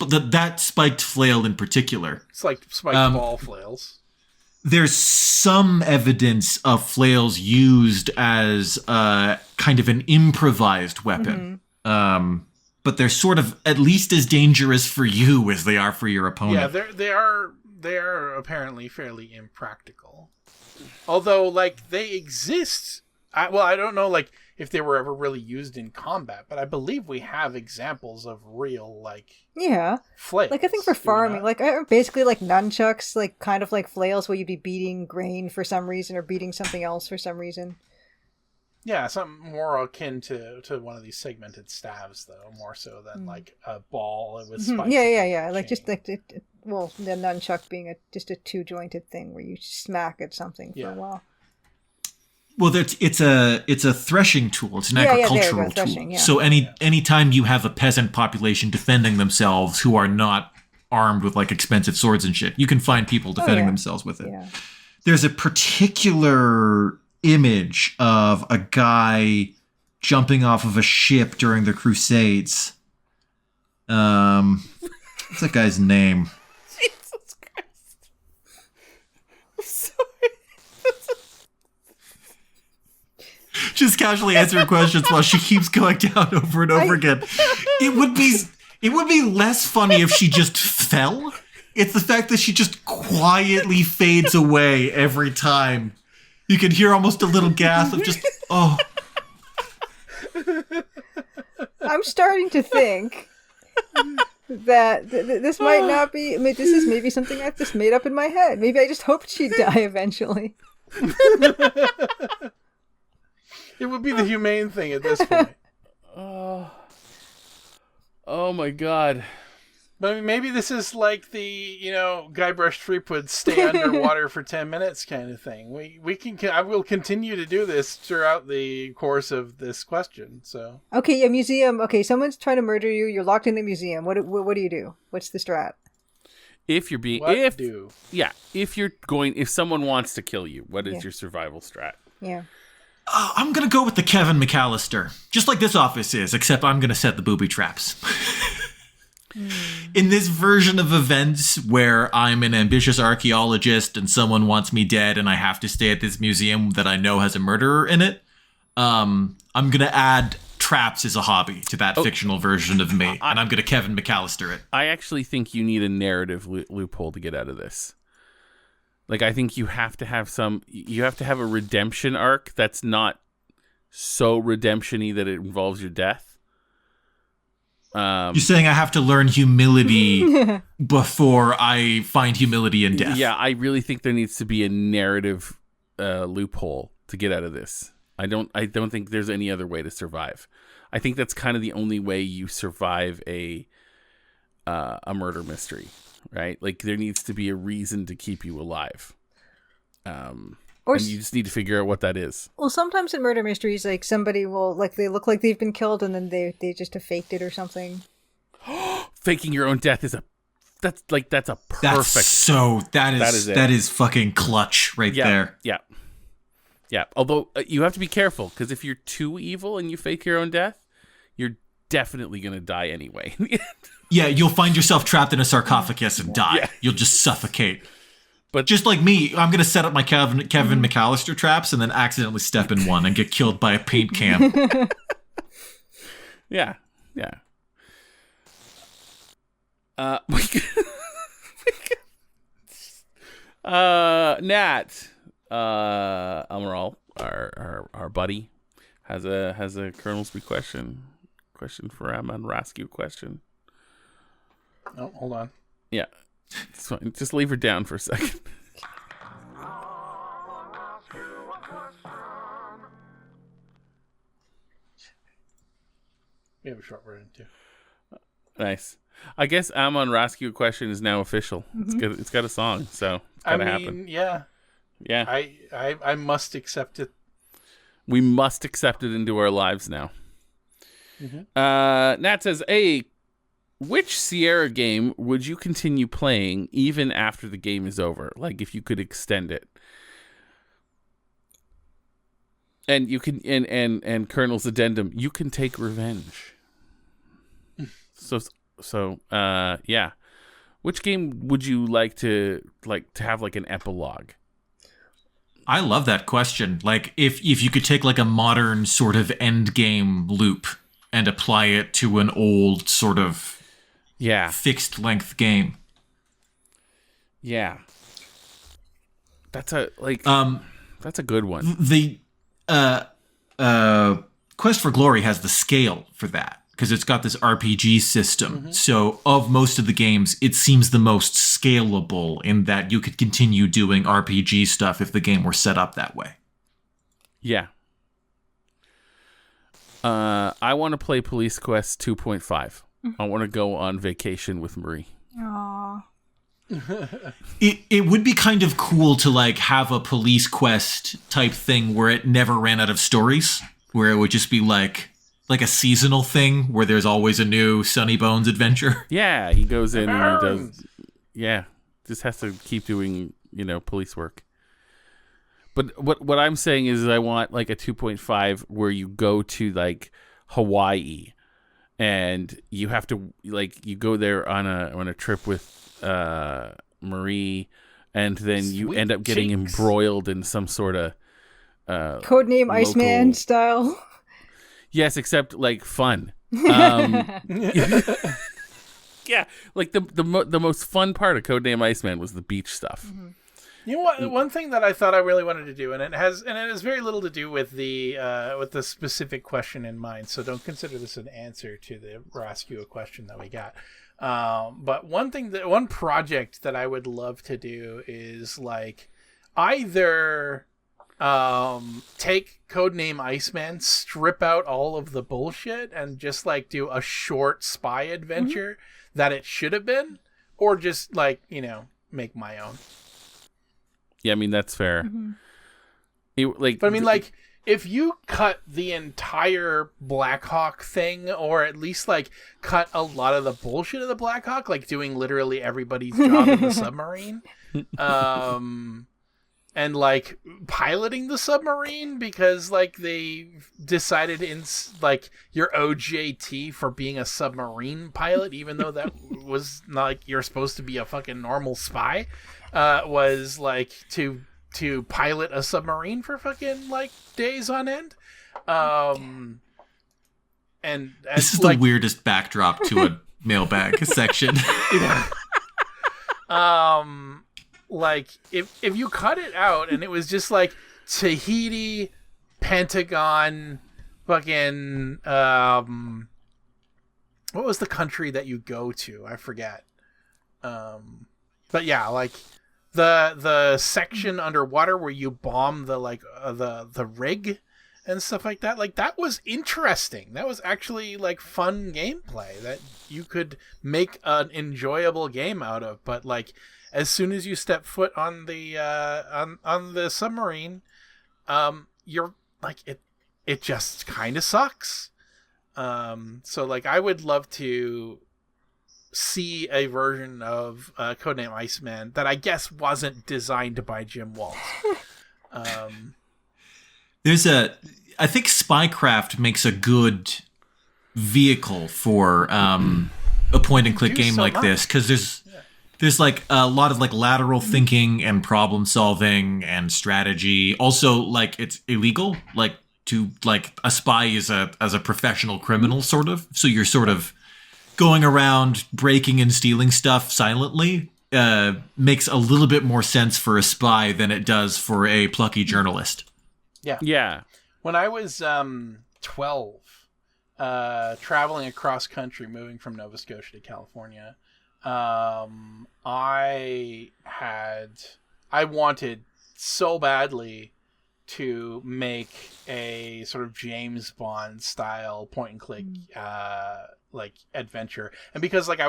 That spiked flail in particular. It's like spiked ball flails. There's some evidence of flails used as kind of an improvised weapon. But they're sort of at least as dangerous for you as they are for your opponent. Yeah, they are apparently fairly impractical. Although, like, they exist. I don't know, like, if they were ever really used in combat, but I believe we have examples of real, like, flails. Like, I think for farming, like, basically, like, nunchucks, like, kind of like flails where you'd be beating grain for some reason or beating something else for some reason. Yeah, something more akin to one of these segmented staves, though, more so than, like, a ball with spikes. Yeah. Like, just like, the nunchuck being just a two-jointed thing where you smack at something for a while. Well, it's a threshing tool. It's an agricultural tool. Threshing, yeah. So anytime you have a peasant population defending themselves who are not armed with like expensive swords and shit, you can find people defending themselves with it. Yeah. There's a particular image of a guy jumping off of a ship during the Crusades. What's that guy's name? Jesus Christ. I'm sorry. Just casually answering questions while she keeps going down over and over again. It would be less funny if she just fell. It's the fact that she just quietly fades away every time. You can hear almost a little gasp of just, oh. I'm starting to think that this might not be. I mean, this is maybe something I've just made up in my head. Maybe I just hoped she'd die eventually. It would be the humane thing at this point. Oh my God. But I mean, maybe this is like the, Guybrush Threepwood stay underwater for 10 minutes kind of thing. I will continue to do this throughout the course of this question. So okay, a museum. Okay, someone's trying to murder you. You're locked in a museum. What do you do? What's the strat? If you're being if someone wants to kill you, what is your survival strat? Yeah. I'm gonna go with the Kevin McAllister, just like this office is, except I'm gonna set the booby traps. In this version of events where I'm an ambitious archaeologist and someone wants me dead and I have to stay at this museum that I know has a murderer in it, I'm going to add traps as a hobby to that fictional version of me, and I'm going to Kevin McAllister it. I actually think you need a narrative loophole to get out of this. Like, I think you have to have a redemption arc that's not so redemption-y that it involves your death. You're saying I have to learn humility before I find humility in death. Yeah, I really think there needs to be a narrative loophole to get out of this. I don't think there's any other way to survive. I think that's kind of the only way you survive a murder mystery, right? Like, there needs to be a reason to keep you alive. And you just need to figure out what that is. Well, sometimes in murder mysteries, like, somebody will, like, they look like they've been killed and then they just have faked it or something. Faking your own death is that's a perfect. That is fucking clutch there. Yeah. Yeah. Although you have to be careful, because if you're too evil and you fake your own death, you're definitely going to die anyway. Yeah, you'll find yourself trapped in a sarcophagus and die. Yeah. You'll just suffocate. But just like me, I'm going to set up my Kevin McAllister traps and then accidentally step in one and get killed by a paint can. Yeah. Nat Almaral, our buddy, has a Colonel's question for Amon Rascue question. Oh, hold on. Yeah. It's fine. Just leave her down for a second. We have a short version too. Nice. I guess Amon Rascue question is now official. Mm-hmm. It's got a song, so it's gotta happen. Yeah. I must accept it. We must accept it into our lives now. Mm-hmm. Nat says, which Sierra game would you continue playing even after the game is over? Like, if you could extend it. And you can, and Colonel's addendum, you can take revenge. So, yeah. Which game would you like to have like an epilogue? I love that question. Like, if you could take like a modern sort of end game loop and apply it to an old sort of fixed length game. Yeah. That's a good one. The Quest for Glory has the scale for that because it's got this RPG system. Mm-hmm. So of most of the games, it seems the most scalable in that you could continue doing RPG stuff if the game were set up that way. Yeah. I want to play Police Quest 2.5. I want to go on vacation with Marie. Aww. It would be kind of cool to like have a police quest type thing where it never ran out of stories, where it would just be like a seasonal thing where there's always a new Sunny Bones adventure. Yeah, he goes in and he does. Yeah, just has to keep doing police work. But what I'm saying is I want like a 2.5 where you go to like Hawaii, and you have to like you go there on a trip with Marie, and then you end up getting embroiled in some sort of Codename Iceman style. Yes, except like fun. Yeah, like the most fun part of Codename Iceman was the beach stuff. Mm-hmm. You know what? One thing that I thought I really wanted to do, and it has very little to do with the specific question in mind. So don't consider this an answer to the Rask you a question that we got. But one project that I would love to do is like either take Codename Iceman, strip out all of the bullshit, and just like do a short spy adventure that it should have been, or just like make my own. Yeah, I mean that's fair. But I mean, like, if you cut the entire Blackhawk thing, or at least like cut a lot of the bullshit of the Blackhawk, like doing literally everybody's job in the submarine, and like piloting the submarine because like they decided like your OJT for being a submarine pilot, even though that was not like you're supposed to be a fucking normal spy. Was like to pilot a submarine for fucking like days on end. And this is like, the weirdest backdrop to a mailbag section. Like if you cut it out and it was just like Tahiti, Pentagon, fucking what was the country that you go to? I forget. But yeah, like the section underwater where you bomb the like the rig and stuff like that was interesting. That was actually like fun gameplay that you could make an enjoyable game out of. But like as soon as you step foot on the on the submarine, you're like it just kind of sucks. So like I would love to see a version of Codename Iceman that I guess wasn't designed by Jim Waltz. I think Spycraft makes a good vehicle for a point and click game like this, because there's like a lot of like lateral thinking and problem solving and strategy. Also, like it's illegal, like to like a spy is as a professional criminal sort of. So you're sort of going around breaking and stealing stuff silently makes a little bit more sense for a spy than it does for a plucky journalist. Yeah. When I was 12, traveling across country, moving from Nova Scotia to California, I wanted so badly to make a sort of James Bond style point and click like adventure. And because like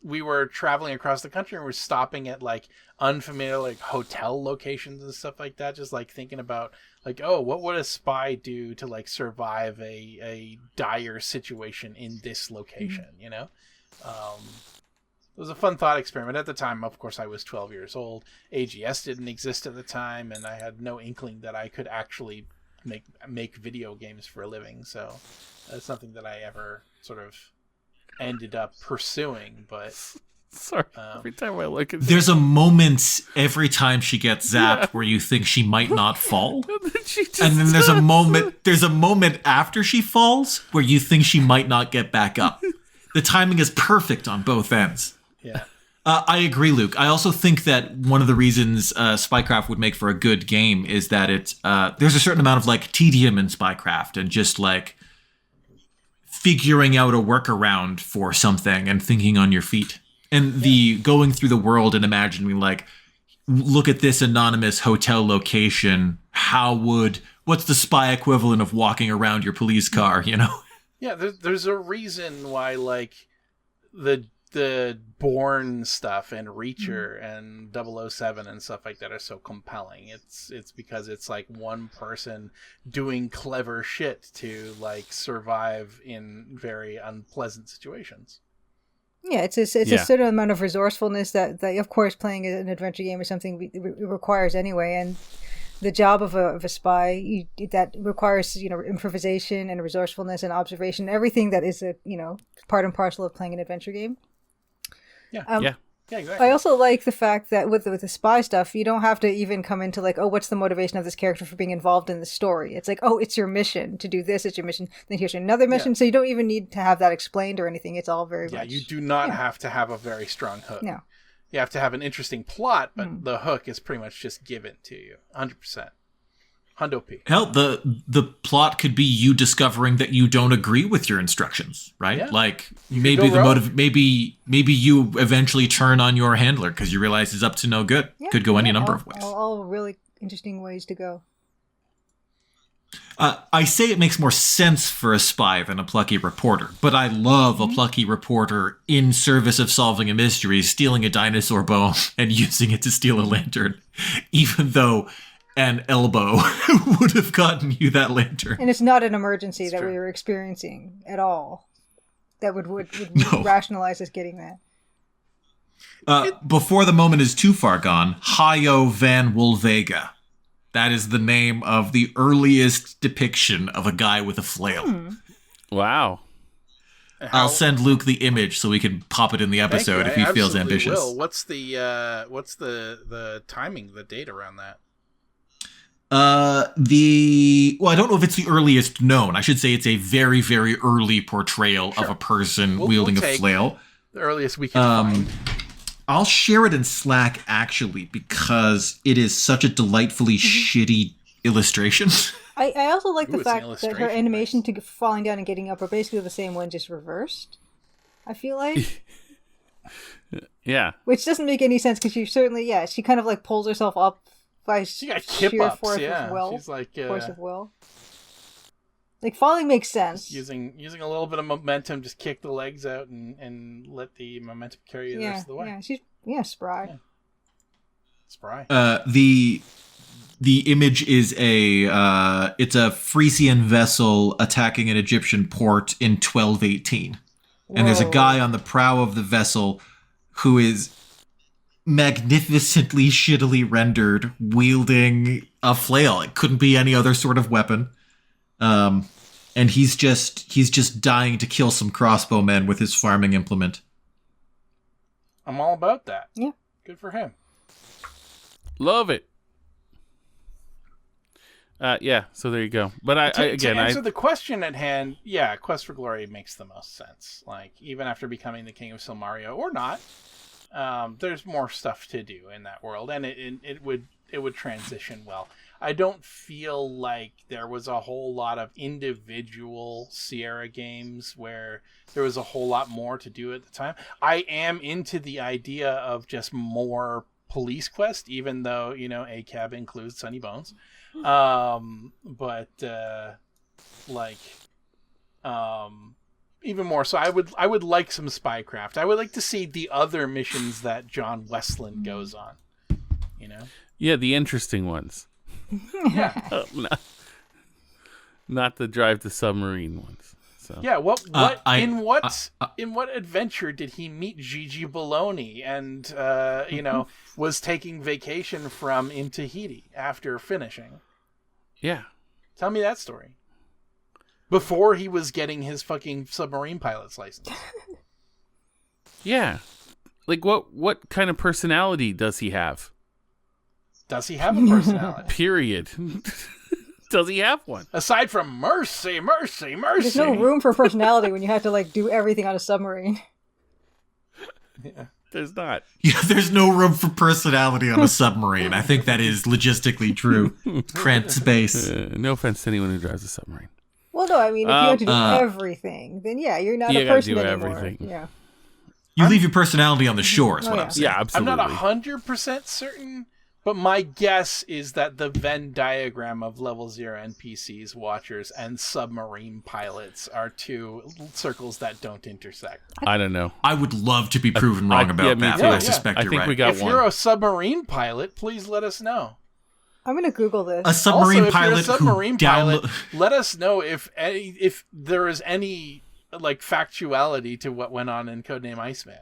we were traveling across the country and we're stopping at like unfamiliar like hotel locations and stuff like that, just like thinking about like, oh, what would a spy do to like survive a dire situation in this location, you know? It was a fun thought experiment. At the time, of course, I was 12 years old. AGS didn't exist at the time, and I had no inkling that I could actually make video games for a living. So that's something that I ever sort of ended up pursuing. But sorry, every time I look at there's a moment every time she gets zapped where you think she might not fall, and then there's a moment after she falls where you think she might not get back up. The timing is perfect on both ends. Yeah. I agree, Luke. I also think that one of the reasons Spycraft would make for a good game is that there's a certain amount of like tedium in Spycraft and just like figuring out a workaround for something and thinking on your feet. And the going through the world and imagining like, look at this anonymous hotel location. What's the spy equivalent of walking around your police car, you know? Yeah, there's a reason why like the the Bourne stuff and Reacher and 007 and stuff like that are so compelling. It's because it's like one person doing clever shit to like survive in very unpleasant situations. Yeah, it's a certain amount of resourcefulness that of course playing an adventure game is something it requires anyway, and the job of a spy that requires improvisation and resourcefulness and observation, everything that is part and parcel of playing an adventure game. Yeah, exactly. I also like the fact that with the spy stuff, you don't have to even come into like, oh, what's the motivation of this character for being involved in the story? It's like, oh, it's your mission to do this. It's your mission. Then here's another mission. So you don't even need to have that explained or anything. It's all very much. Yeah, you do not have to have a very strong hook. No. You have to have an interesting plot, but the hook is pretty much just given to you. 100%. Hundo P. Hell, the plot could be you discovering that you don't agree with your instructions, right? Yeah. Like maybe maybe you eventually turn on your handler because you realize he's up to no good. Yeah, could go any number of ways. All really interesting ways to go. I say it makes more sense for a spy than a plucky reporter, but I love a plucky reporter in service of solving a mystery, stealing a dinosaur bone and using it to steal a lantern, even though an elbow would have gotten you that lantern. And it's not an emergency that we were experiencing at all. That would rationalize us getting that. Before the moment is too far gone, Hayo van Wolvega. That is the name of the earliest depiction of a guy with a flail. Wow. I'll send Luke the image so we can pop it in the episode if he feels ambitious. Will. What's the timing, the date around that? I don't know if it's the earliest known. I should say it's a very, very early portrayal of a person wielding a flail. The earliest we can find. I'll share it in Slack, actually, because it is such a delightfully shitty illustration. I also like the fact that her animation to falling down and getting up are basically the same one, just reversed. I feel like. Yeah. Which doesn't make any sense because she kind of like pulls herself up by sheer force of will. She's like force of will. Like falling makes sense. Using a little bit of momentum, just kick the legs out and let the momentum carry you the rest of the way. Yeah, she's spry. Yeah. Spry. The image is it's a Frisian vessel attacking an Egyptian port in 1218. And there's a guy on the prow of the vessel who is magnificently shittily rendered, wielding a flail. It couldn't be any other sort of weapon. And he's just dying to kill some crossbowmen with his farming implement. I'm all about that. Yeah. Good for him. Love it. So there you go. But to answer the question at hand, Quest for Glory makes the most sense. Like, even after becoming the King of Silmaria or not, there's more stuff to do in that world, and it would transition well. I don't feel like there was a whole lot of individual Sierra games where there was a whole lot more to do at the time. I am into the idea of just more police quest, even though, ACAB includes Sunny Bones. Even more so, I would like some spycraft. I would like to see the other missions that John Westland goes on. Yeah, the interesting ones. Yeah. Not the drive the submarine ones. So. Yeah, in what adventure did he meet Gigi Bologna and was taking vacation from in Tahiti after finishing? Yeah. Tell me that story. Before he was getting his fucking submarine pilot's license. Yeah. Like what kind of personality does he have? Does he have a personality? Period. Does he have one? Aside from mercy. There's no room for personality when you have to do everything on a submarine. Yeah. There's not. Yeah, there's no room for personality on a submarine. I think that is logistically true. Cramped space. No offense to anyone who drives a submarine. Well, no, I mean, if you have to do everything, then you're not a person anymore. Everything. Yeah. You leave your personality on the shore, is what I'm saying. Yeah, absolutely. I'm not 100% certain, But my guess is that the Venn diagram of level 0 NPCs, watchers, and submarine pilots are two circles that don't intersect. I don't know. I would love to be proven wrong about me that, too. but I Yeah. suspect I you're think right. we got If one. you're a submarine pilot, please let us know. I'm gonna Google this. A submarine Also, if pilot you're a submarine who pilot, download. let us know if there is any like factuality to what went on in Codename Iceman.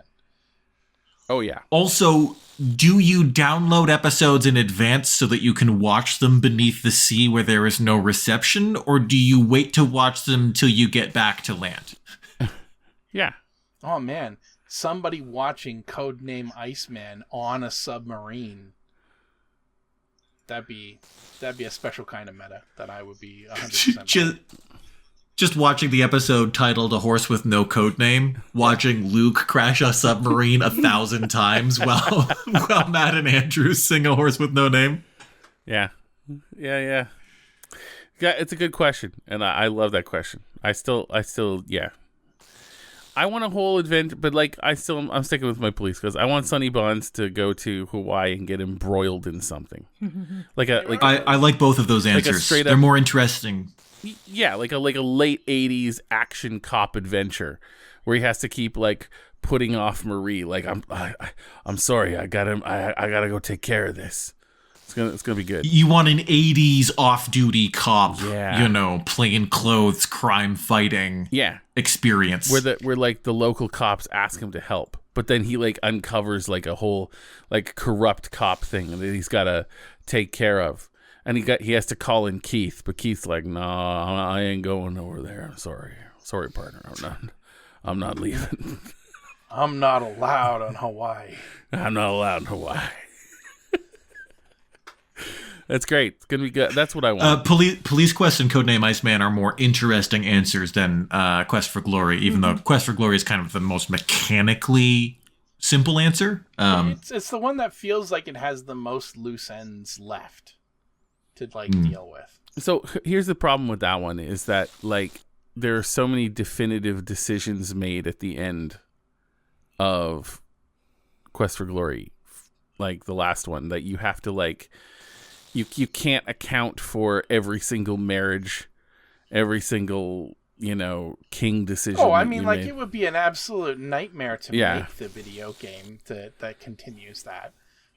Oh yeah. Also, do you download episodes in advance so that you can watch them beneath the sea where there is no reception, or do you wait to watch them till you get back to land? Yeah. Oh man, somebody watching Codename Iceman on a submarine. That'd be a special kind of meta that I would be 100%. Just watching the episode titled "A Horse with No Code Name," watching Luke crash a submarine 1,000 times while Matt and Andrew sing "A Horse with No Name." Yeah. Yeah. It's a good question, and I love that question. I still, yeah. I want a whole adventure, but like I'm sticking with my police because I want Sonny Bonds to go to Hawaii and get embroiled in something. I like both of those answers. straight up- They're more interesting. Yeah, like a late '80s action cop adventure where he has to keep like putting off Marie. Like I'm sorry, I gotta go take care of this. It's gonna be good. You want an 80s off-duty cop, Yeah. plain clothes, crime fighting Yeah, experience. where like the local cops ask him to help, but then he like uncovers like a whole like corrupt cop thing that he's gotta take care of. And he has to call in Keith, but Keith's like, "No, I ain't going over there. I'm sorry, partner. I'm not leaving. I'm not allowed on Hawaii. I'm not allowed in Hawaii." That's great. It's gonna be good. That's what I want. Police Quest and Codename Iceman are more interesting answers than Quest for Glory, even though Quest for Glory is kind of the most mechanically simple answer. It's the one that feels like it has the most loose ends left to deal with. So here's the problem with that one is that like there are so many definitive decisions made at the end of Quest for Glory, like the last one, that you have to like you can't account for every single marriage, every single king decision. Oh, I that mean, you like made. it would be an absolute nightmare to Yeah. make the video game that continues that.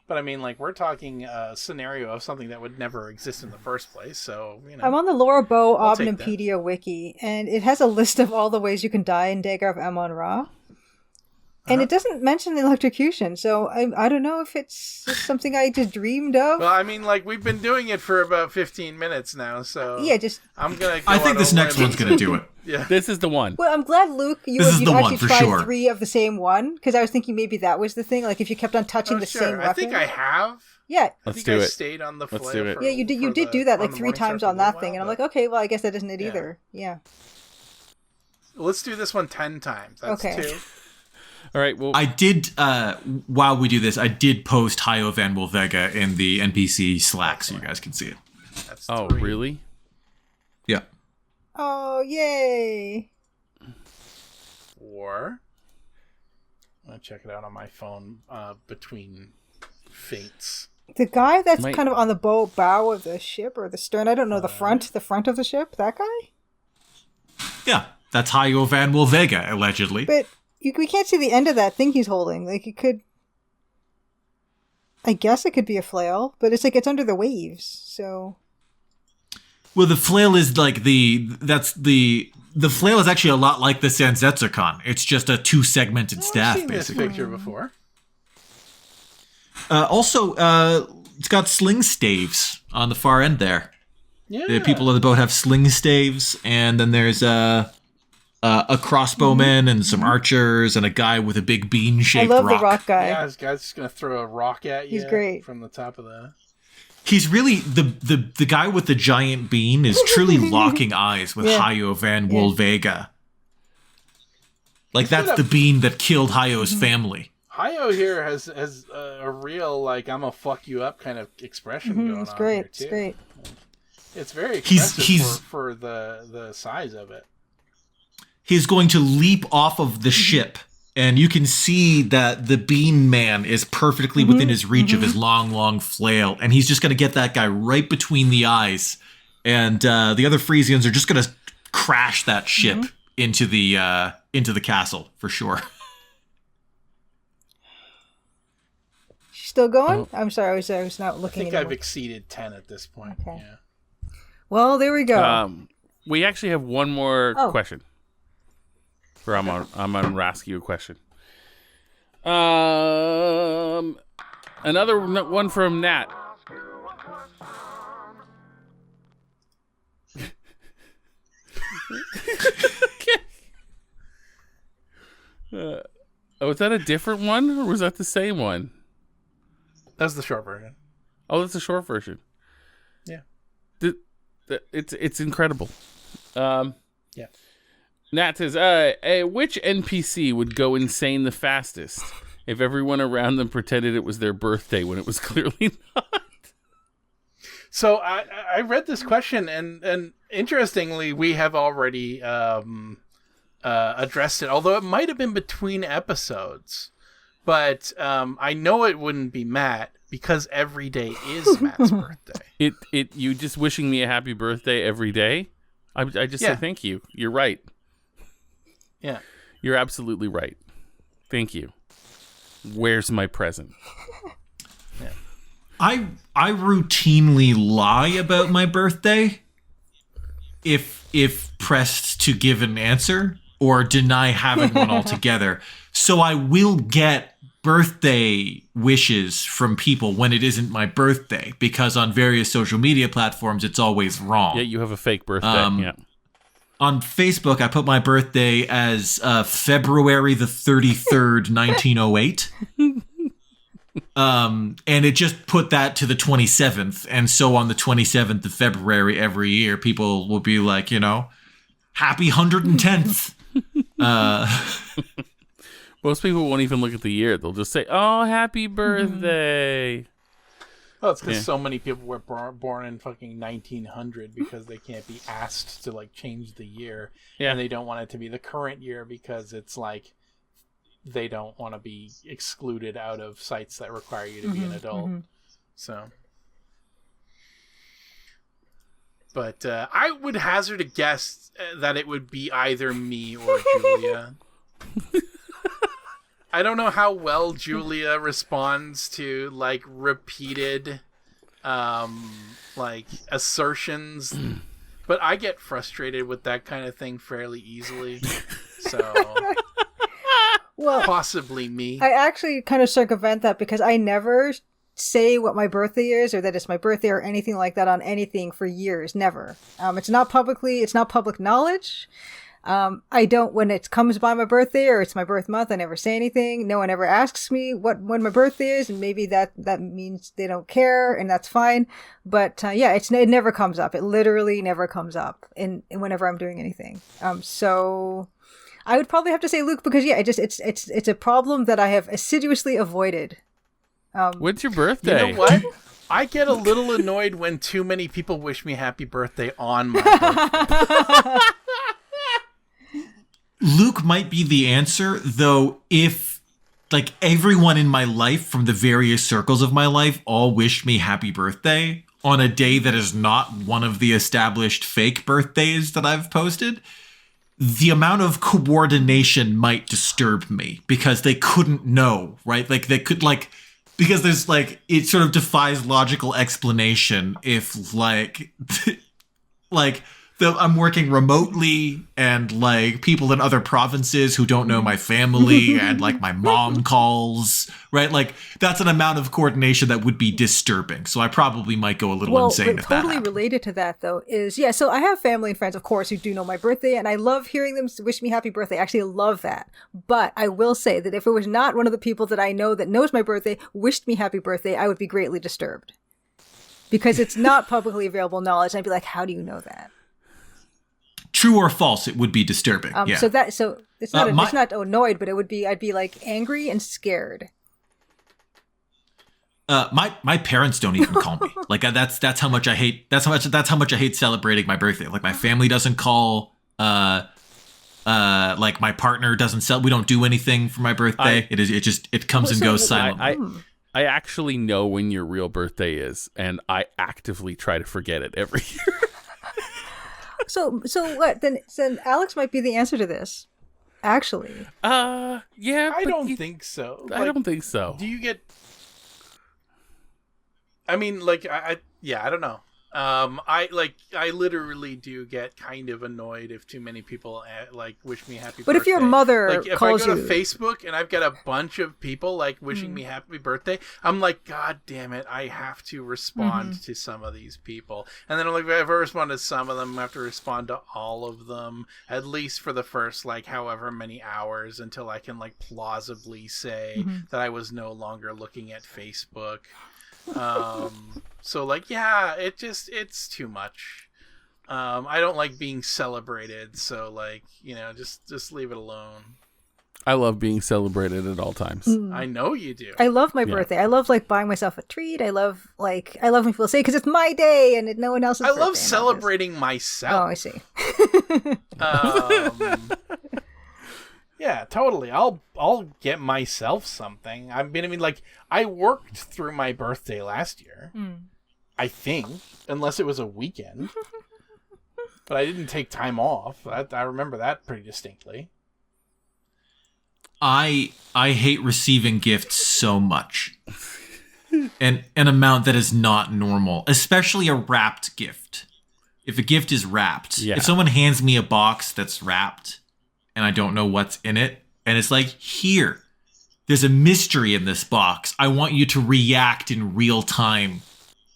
But I mean, like we're talking a scenario of something that would never exist in the first place. So I'm on the Laura Bow I'll take Omnipedia wiki, and it has a list of all the ways you can die in Dagger of Amon Ra. And it doesn't mention electrocution, so I don't know if it's just something I just dreamed of. Well, I mean, like we've been doing it for about 15 minutes now, so Yeah, just... I'm gonna. I think this next one's going to do it. Yeah. This is the one. Well, I'm glad, Luke, you This is the actually one, for tried sure. 3 of the same one, because I was thinking maybe that was the thing, like if you kept on touching the same weapon. I think I have. Yeah. I Let's think do I it. stayed on the Let's flare do it. for- Yeah, you did for do that like the 3 Morning times Star on for a that while, thing, and I'm but- like, okay, well, I guess that isn't it Yeah. either. Yeah. Let's do this one 10 times. That's Okay. 2. All right. Well, I did, while we do this, I did post Hayo Van Wolvega in the NPC Slack so you guys can see it. That's oh 3. really? Yeah. Oh, yay. 4. I'm gonna check it out on my phone between faints. The guy that's Might- kind of on the bow of the ship, or the stern, I don't know, the front of the ship, that guy? Yeah, that's Hayo Van Wolvega, allegedly. But we can't see the end of that thing he's holding. Like, it could... I guess it could be a flail, but it's like it's under the waves, so... Well, the flail is like the flail is actually a lot like the Sanzetsukan. It's just a 2-segmented staff, I've seen basically. this picture before. Also, it's got sling staves on the far end there. Yeah. The people on the boat have sling staves, and then there's a crossbowman and some archers and a guy with a big I bean-shaped love rock. the rock guy. Yeah, this guy's just gonna throw a rock at you. He's great. From the top of the. He's really the guy with the giant bean is truly locking eyes with Yeah. Hayo Van Wolvega. Like He's got that's a- the bean that killed Hayo's family. Hayo here has a real like I'm gonna fuck you up kind of expression going It's on. great. Here It's too. great. It's very He's- expressive he's- for the size of it. He's going to leap off of the ship And you can see that the Bean Man is perfectly within his reach of his long, long flail. And he's just going to get that guy right between the eyes. And the other Frisians are just going to crash that ship into the castle, for sure. Still going? I'm sorry, I was not I looking think anymore. I've exceeded 10 at this point. Okay. Yeah. Well, there we go. We actually have one more question. For I'm on Rask you a question. Another one from Nat. Was that a different one, or was that the same one? That's the short version. Oh, that's the short version. Yeah. It's incredible. Yeah. Nat says, which NPC would go insane the fastest if everyone around them pretended it was their birthday when it was clearly not? So I read this question, and interestingly, we have already addressed it, although it might have been between episodes. But I know it wouldn't be Matt, because every day is Matt's birthday. You just wishing me a happy birthday every day? I just say thank you. You're right. Yeah. You're absolutely right. Thank you. Where's my present? Yeah. I routinely lie about my birthday if pressed to give an answer or deny having one altogether. So I will get birthday wishes from people when it isn't my birthday, because on various social media platforms it's always wrong. Yeah, you have a fake birthday. Yeah. On Facebook, I put my birthday as February the 33rd, 1908. And it just put that to the 27th. And so on the 27th of February every year, people will be like, happy 110th. Most people won't even look at the year. They'll just say, oh, happy birthday. Well, it's because so many people were born in fucking 1900 because they can't be asked to change the year, and they don't want it to be the current year because it's they don't want to be excluded out of sites that require you to be an adult. So, but I would hazard a guess that it would be either me or Julia. I don't know how well Julia responds to repeated assertions, but I get frustrated with that kind of thing fairly easily. So well, possibly me. I actually kind of circumvent that because I never say what my birthday is or that it's my birthday or anything like that on anything for years. Never. It's not public knowledge. I don't, when it comes by my birthday or it's my birth month, I never say anything. No one ever asks me when my birthday is, and maybe that means they don't care, and that's fine. But it never comes up. It literally never comes up in whenever I'm doing anything. So I would probably have to say Luke, because it's a problem that I have assiduously avoided. When's your birthday? You know what? I get a little annoyed when too many people wish me happy birthday on my birthday. Luke might be the answer, though, if everyone in my life from the various circles of my life all wished me happy birthday on a day that is not one of the established fake birthdays that I've posted, the amount of coordination might disturb me because they couldn't know, right? They could because there's it sort of defies logical explanation if I'm working remotely and people in other provinces who don't know my family and my mom calls, right? That's an amount of coordination that would be disturbing. So I probably might go a little insane but if that totally happened. related to that though is, so I have family and friends, of course, who do know my birthday, and I love hearing them wish me happy birthday. I actually love that. But I will say that if it was not one of the people that I know that knows my birthday wished me happy birthday, I would be greatly disturbed. Because it's not publicly available knowledge. I'd be like, how do you know that? True or false, it would be disturbing. So it's not it's not annoyed, but I'd be angry and scared. My parents don't even call me. That's how much I hate. That's how much I hate celebrating my birthday. My family doesn't call. Like my partner doesn't sell. We don't do anything for my birthday. It comes and goes silently. I actually know when your real birthday is, and I actively try to forget it every year. So what? Then Alex might be the answer to this. Actually. Yeah. I don't think so. I don't think so. Do you get... I mean, like, I don't know. I literally do get kind of annoyed if too many people wish me happy birthday. But if your mother if calls I go you to Facebook and I've got a bunch of people wishing me happy birthday, I'm like, God damn it, I have to respond to some of these people. And then I'm like, if I respond to some of them, I have to respond to all of them, at least for the first however many hours, until I can plausibly say that I was no longer looking at Facebook. So it's too much. I don't like being celebrated, so just leave it alone. I love being celebrated at all times. I know you do. I love my birthday. I love buying myself a treat. I love when people say, because it's my day and no one else's birthday. I love celebrating myself. Oh, I see. Yeah, totally. I'll get myself something. I worked through my birthday last year. I think, unless it was a weekend. But I didn't take time off. I remember that pretty distinctly. I hate receiving gifts so much. An amount that is not normal, especially a wrapped gift. If a gift is wrapped, if someone hands me a box that's wrapped, and I don't know what's in it, and it's like, here, there's a mystery in this box. I want you to react in real time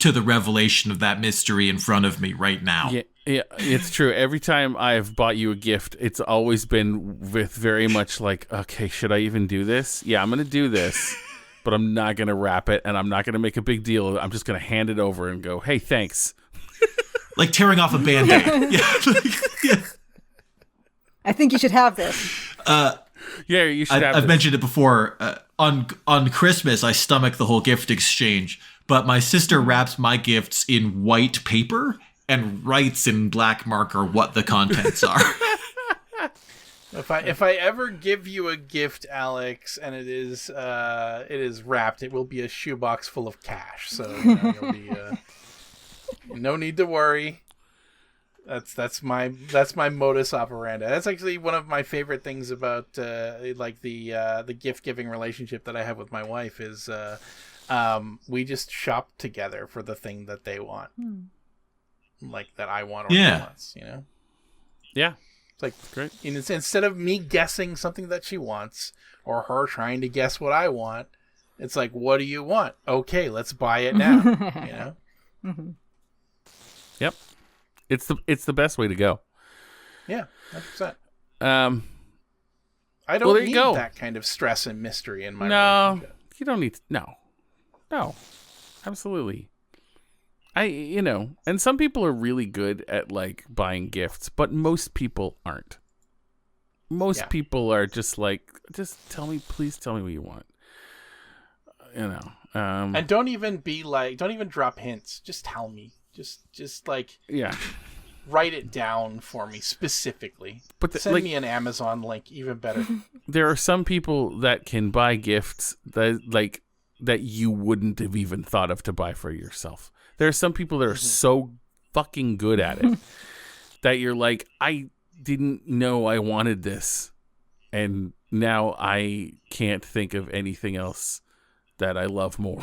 to the revelation of that mystery in front of me right now. Yeah, it's true. Every time I've bought you a gift, it's always been with very much okay, should I even do this? Yeah, I'm going to do this, but I'm not going to wrap it, and I'm not going to make a big deal of it. I'm just going to hand it over and go, hey, thanks. Like tearing off a Band-Aid. Yeah. I think you should have this. Yeah, you should have I've this. mentioned it before. On Christmas, I stomach the whole gift exchange, but my sister wraps my gifts in white paper and writes in black marker what the contents are. If I ever give you a gift, Alex, and it is wrapped, it will be a shoebox full of cash. So you'll be no need to worry. That's my modus operandi. That's actually one of my favorite things about the gift giving relationship that I have with my wife is we just shop together for the thing that they want, that I want or she wants. Yeah, it's great. Instead of me guessing something that she wants or her trying to guess what I want, it's like, what do you want? Okay, let's buy it now. Yep. It's the best way to go. Yeah, 100%. I don't need that kind of stress and mystery in my relationship. You don't need no, absolutely. And some people are really good at buying gifts, but most people aren't. Most people are just please tell me what you want. And don't even drop hints. Just tell me. Just write it down for me specifically. But send me an Amazon link, even better. There are some people that can buy gifts that you wouldn't have even thought of to buy for yourself. There are some people that are so fucking good at it that you're like, I didn't know I wanted this, and now I can't think of anything else that I love more.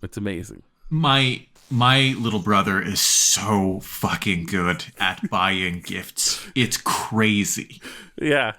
It's amazing. My little brother is so fucking good at buying gifts. It's crazy. Yeah.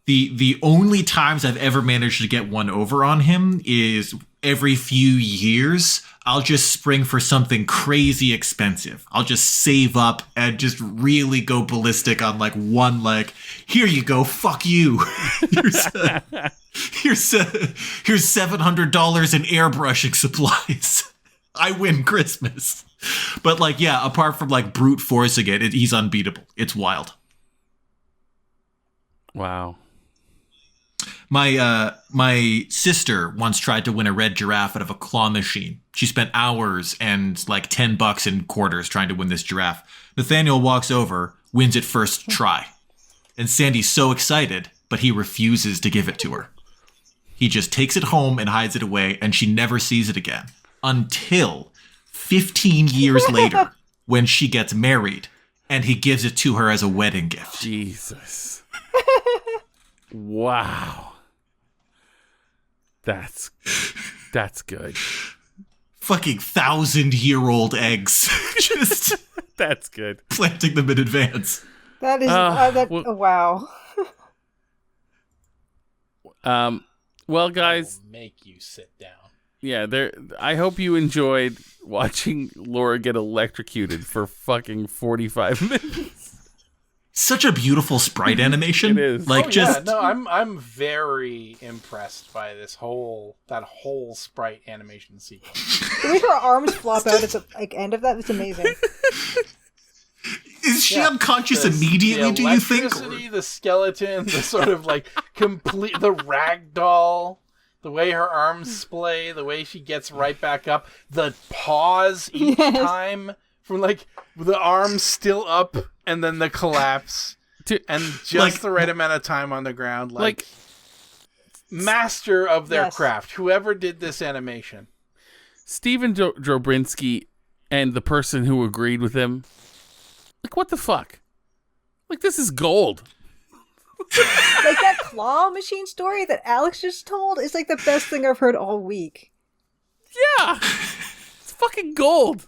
The only times I've ever managed to get one over on him is every few years. I'll just spring for something crazy expensive. I'll just save up and just really go ballistic on one, here you go, fuck you. here's $700 in airbrushing supplies. I win Christmas. But apart from brute forcing it, he's unbeatable. It's wild. Wow. My sister once tried to win a red giraffe out of a claw machine. She spent hours and $10 in quarters trying to win this giraffe. Nathaniel walks over, wins it first try. and Sandy's so excited, but he refuses to give it to her. He just takes it home and hides it away, and she never sees it again. Until 15 years later, when she gets married, and he gives it to her as a wedding gift. Jesus. Wow. That's good. Fucking 1,000-year-old eggs. Just That's good. planting them in advance. That is wow. Well, guys, I'll make you sit down. yeah, I hope you enjoyed watching Laura get electrocuted for fucking 45 minutes. Such a beautiful sprite animation. It is. Like, just Yeah, no, I'm very impressed by that whole sprite animation sequence. The way her arms flop out at the end of that is amazing. is she unconscious immediately? Do you think? The skeleton, the sort of like complete the ragdoll. The way her arms splay, the way she gets right back up, the pause each time from like the arms still up and then the collapse, and just the right amount of time on the ground. Like master of their craft, whoever did this animation. Steven Drobinski and the person who agreed with him, like, what the fuck? Like, this is gold. Like that claw machine story that Alex just told is like the best thing I've heard all week. Yeah. It's fucking gold.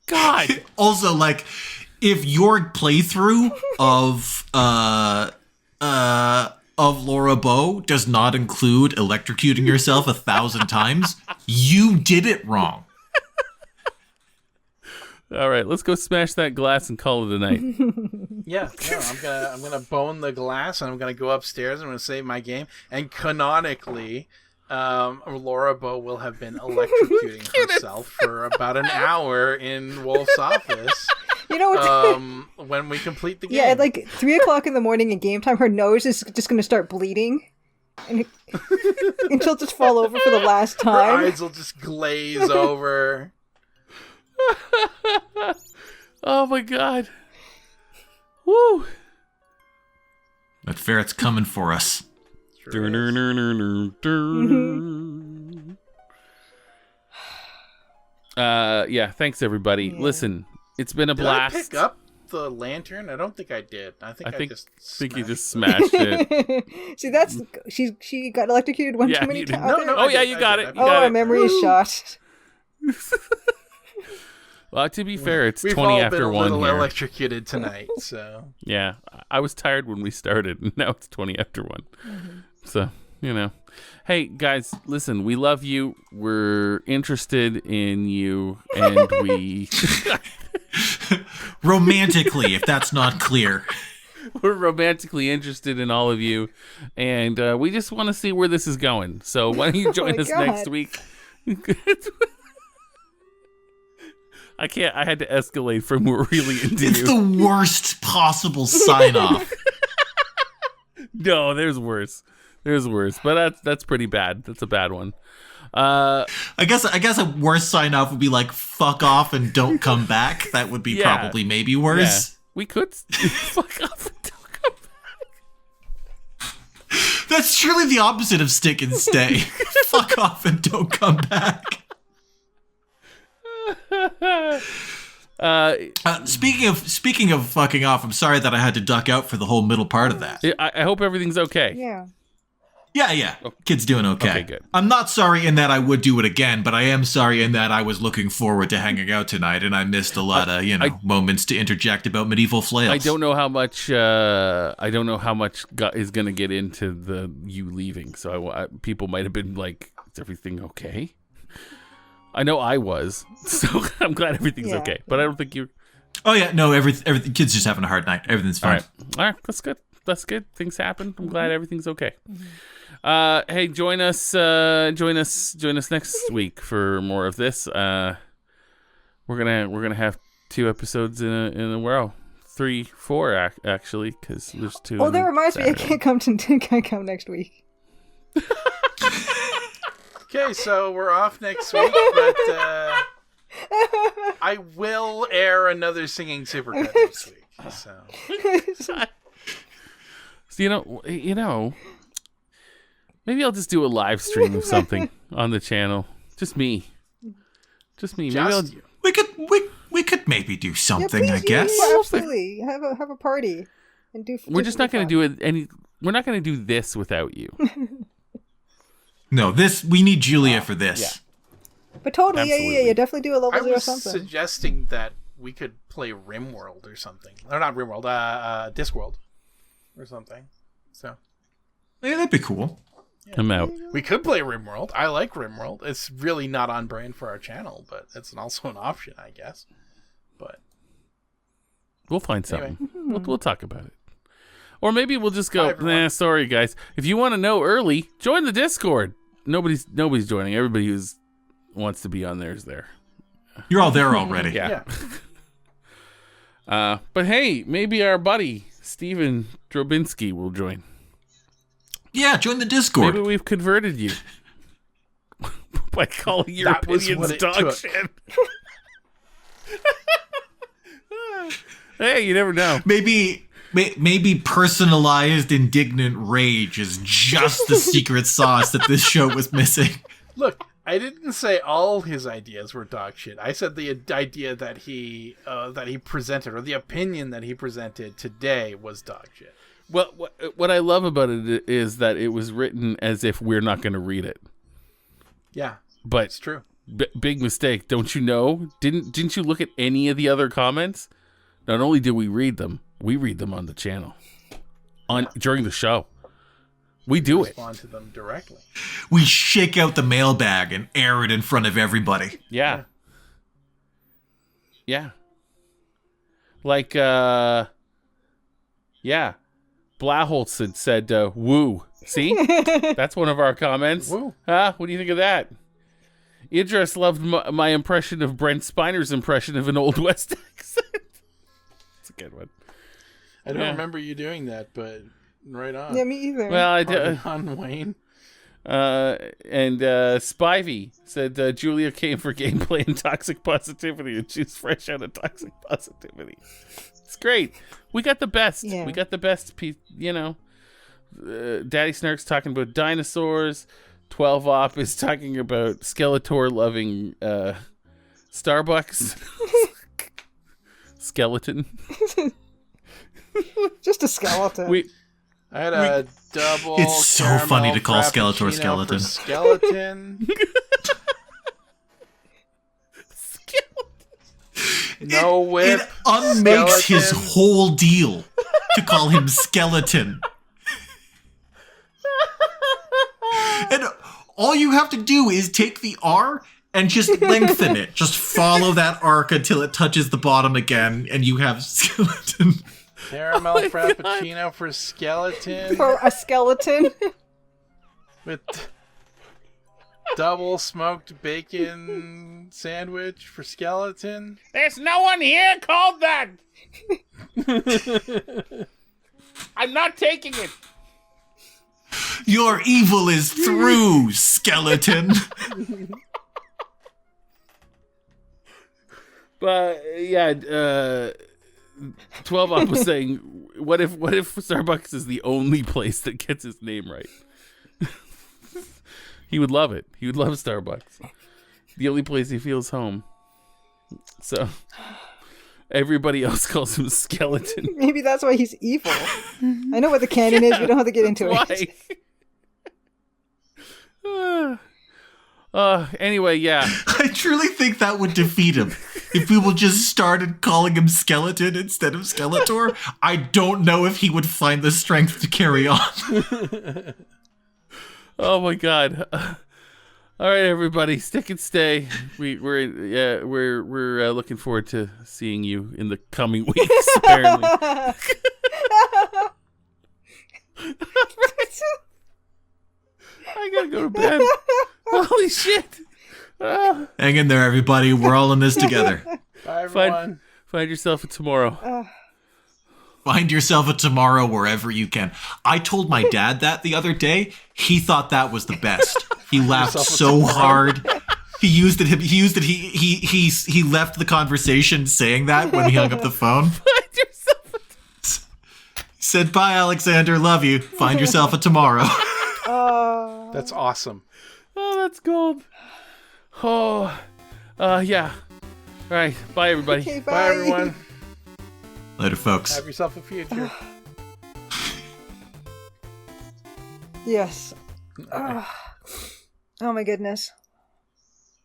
God. Also, like, if your playthrough of Laura Bow does not include electrocuting yourself 1,000 times, you did it wrong. All right, let's go smash that glass and call it a night. Yeah, no, I'm gonna bone the glass, and I'm gonna go upstairs. I'm gonna save my game, and canonically, Laura Bow will have been electrocuting herself for about an hour in Wolf's office. You know what? When we complete the game. Yeah, at like 3:00 in the morning in game time, her nose is just going to start bleeding, and she'll just fall over for the last Her time. eyes will just glaze over. Oh my god. Woo. That ferret's coming for us. Sure is. Yeah, thanks everybody. Yeah. Listen, it's been a Did blast. I pick up the lantern? I don't think I did. I think you just smashed it. See, that's she got electrocuted one too many you did. times. No, Oh yeah, I you got did. it. You Oh, got our it. memory is shot. Well, to be fair, it's We've 20 all after been a 1 little here. electrocuted tonight, so Yeah, I was tired when we started, and now it's 20 after 1. Mm-hmm. So, you know. Hey, guys, listen, we love you. We're interested in you, and we... Romantically, if that's not clear. We're romantically interested in all of you, and we just want to see where this is going. So why don't you join my us God. next week? I can't. I had to escalate from we're really into It's you. the worst possible sign-off. No, there's worse. There's worse, but that's pretty bad. That's a bad one. I guess a worse sign-off would be like, fuck off and don't come back. That would be Yeah. probably maybe Yeah, worse. we could fuck off and don't come back. That's truly the opposite of stick and stay. Fuck off and don't come back. Speaking of fucking off, I'm sorry that I had to duck out for the whole middle part of that. I hope everything's okay. Yeah. Yeah. Kid's doing okay. Okay, good. I'm not sorry in that I would do it again, but I am sorry in that I was looking forward to hanging out tonight, and I missed a lot of moments to interject about medieval flails. I don't know how much. Is going to get into the you leaving. So people might have been like, "Is everything okay?" I know I was, so I'm glad everything's Yeah. okay. But I don't think you're. Oh yeah, no, everything. Kid's just having a hard night. Everything's fine. All right, that's good. That's good. Things happen. I'm glad everything's okay. Hey, join us next week for more of this. We're gonna have 2 episodes in a row, 3, 4 actually, because there's 2. Oh, that reminds me, I can't come next week. okay. So we're off next week, but I will air another singing supercut next week. So So, maybe I'll just do a live stream of something on the channel. Just me. Maybe I'll, just you. We could maybe do Yeah, something, please, I guess. yeah, absolutely. Have a party and do. we're just not going to do it. We're not going to do this without you. No, we need Julia for this. Yeah. But totally, Absolutely. yeah. Definitely do a level I 0 was something. suggesting that we could play RimWorld or something. Or not RimWorld, Discworld or something. So Yeah, that'd be cool. I'm out. we could play RimWorld. I like RimWorld. It's really not on brand for our channel, but it's also an option, I guess. But We'll find Anyway. something. We'll talk about it. Or maybe we'll just go, Bye, everyone. sorry, guys. If you want to know early, join the Discord. Nobody's joining. Everybody who wants to be on there is there. You're all there already. Yeah. yeah. But hey, maybe our buddy, Steven Drobinski, will join. Yeah, join the Discord. Maybe we've converted you by calling your That was opinions what it dog took. shit. Hey, you never know. Maybe personalized indignant rage is just the secret sauce that this show was missing. Look, I didn't say all his ideas were dog shit. I said the idea that he presented, or the opinion that he presented today, was dog shit. Well, what I love about it is that it was written as if we're not going to read it. Yeah, But it's true. big mistake, don't you know? Didn't you look at any of the other comments? Not only did we read them on the channel during the show. We do it. Respond to them directly. We shake out the mailbag and air it in front of everybody. Yeah. Yeah. Like, Blaholtz had said, woo. See? That's one of our comments. Woo. Huh? What do you think of that? Yddras loved my impression of Brent Spiner's impression of an Old West accent. It's a good one. I don't Yeah. remember you doing that, but right on. Yeah, me either. Well, I Pardon did. on Wayne. And Spivey said Julia came for gameplay and toxic positivity, and she's fresh out of toxic positivity. It's great. We got the best. Yeah. We got the best piece, Daddy Snark's talking about dinosaurs. 12 Op is talking about Skeletor loving Starbucks. Skeleton. Just a skeleton. I had a double. It's so caramel funny to call frappuccino Skeletor skeleton. for skeleton. No whip. It unmakes his skeleton. whole deal to call him skeleton. And all you have to do is take the R and just lengthen it. Just follow that arc until it touches the bottom again, and you have skeleton. Caramel frappuccino for skeleton For a skeleton. with double smoked bacon sandwich for skeleton. There's no one here called that. I'm not taking it. Your evil is through, skeleton. But 12 Up was saying, what if Starbucks is the only place that gets his name right? He would love it. He would love Starbucks. The only place he feels home. So everybody else calls him Skeleton. Maybe that's why he's evil. I know what the canon is. We don't have to get into it. Why? Anyway, yeah. I truly think that would defeat him. If people just started calling him Skeleton instead of Skeletor, I don't know if he would find the strength to carry on. Oh my god. All right, everybody, stick and stay. We're looking forward to seeing you in the coming weeks. Apparently, I gotta go to bed. Holy shit! Hang in there, everybody. We're all in this together. Bye, everyone. Find yourself a tomorrow. Find yourself a tomorrow wherever you can. I told my dad that the other day. He thought that was the best. He laughed yourself a so tomorrow. hard. He used it. He left the conversation saying that when he hung up the phone. Find yourself Said bye, Alexander. Love you. Find yourself a tomorrow. That's awesome. Oh, that's gold. Oh, yeah. All right. Bye, everybody. Okay, Bye, everyone. Later, folks. Have yourself a future. Yes. Oh my goodness.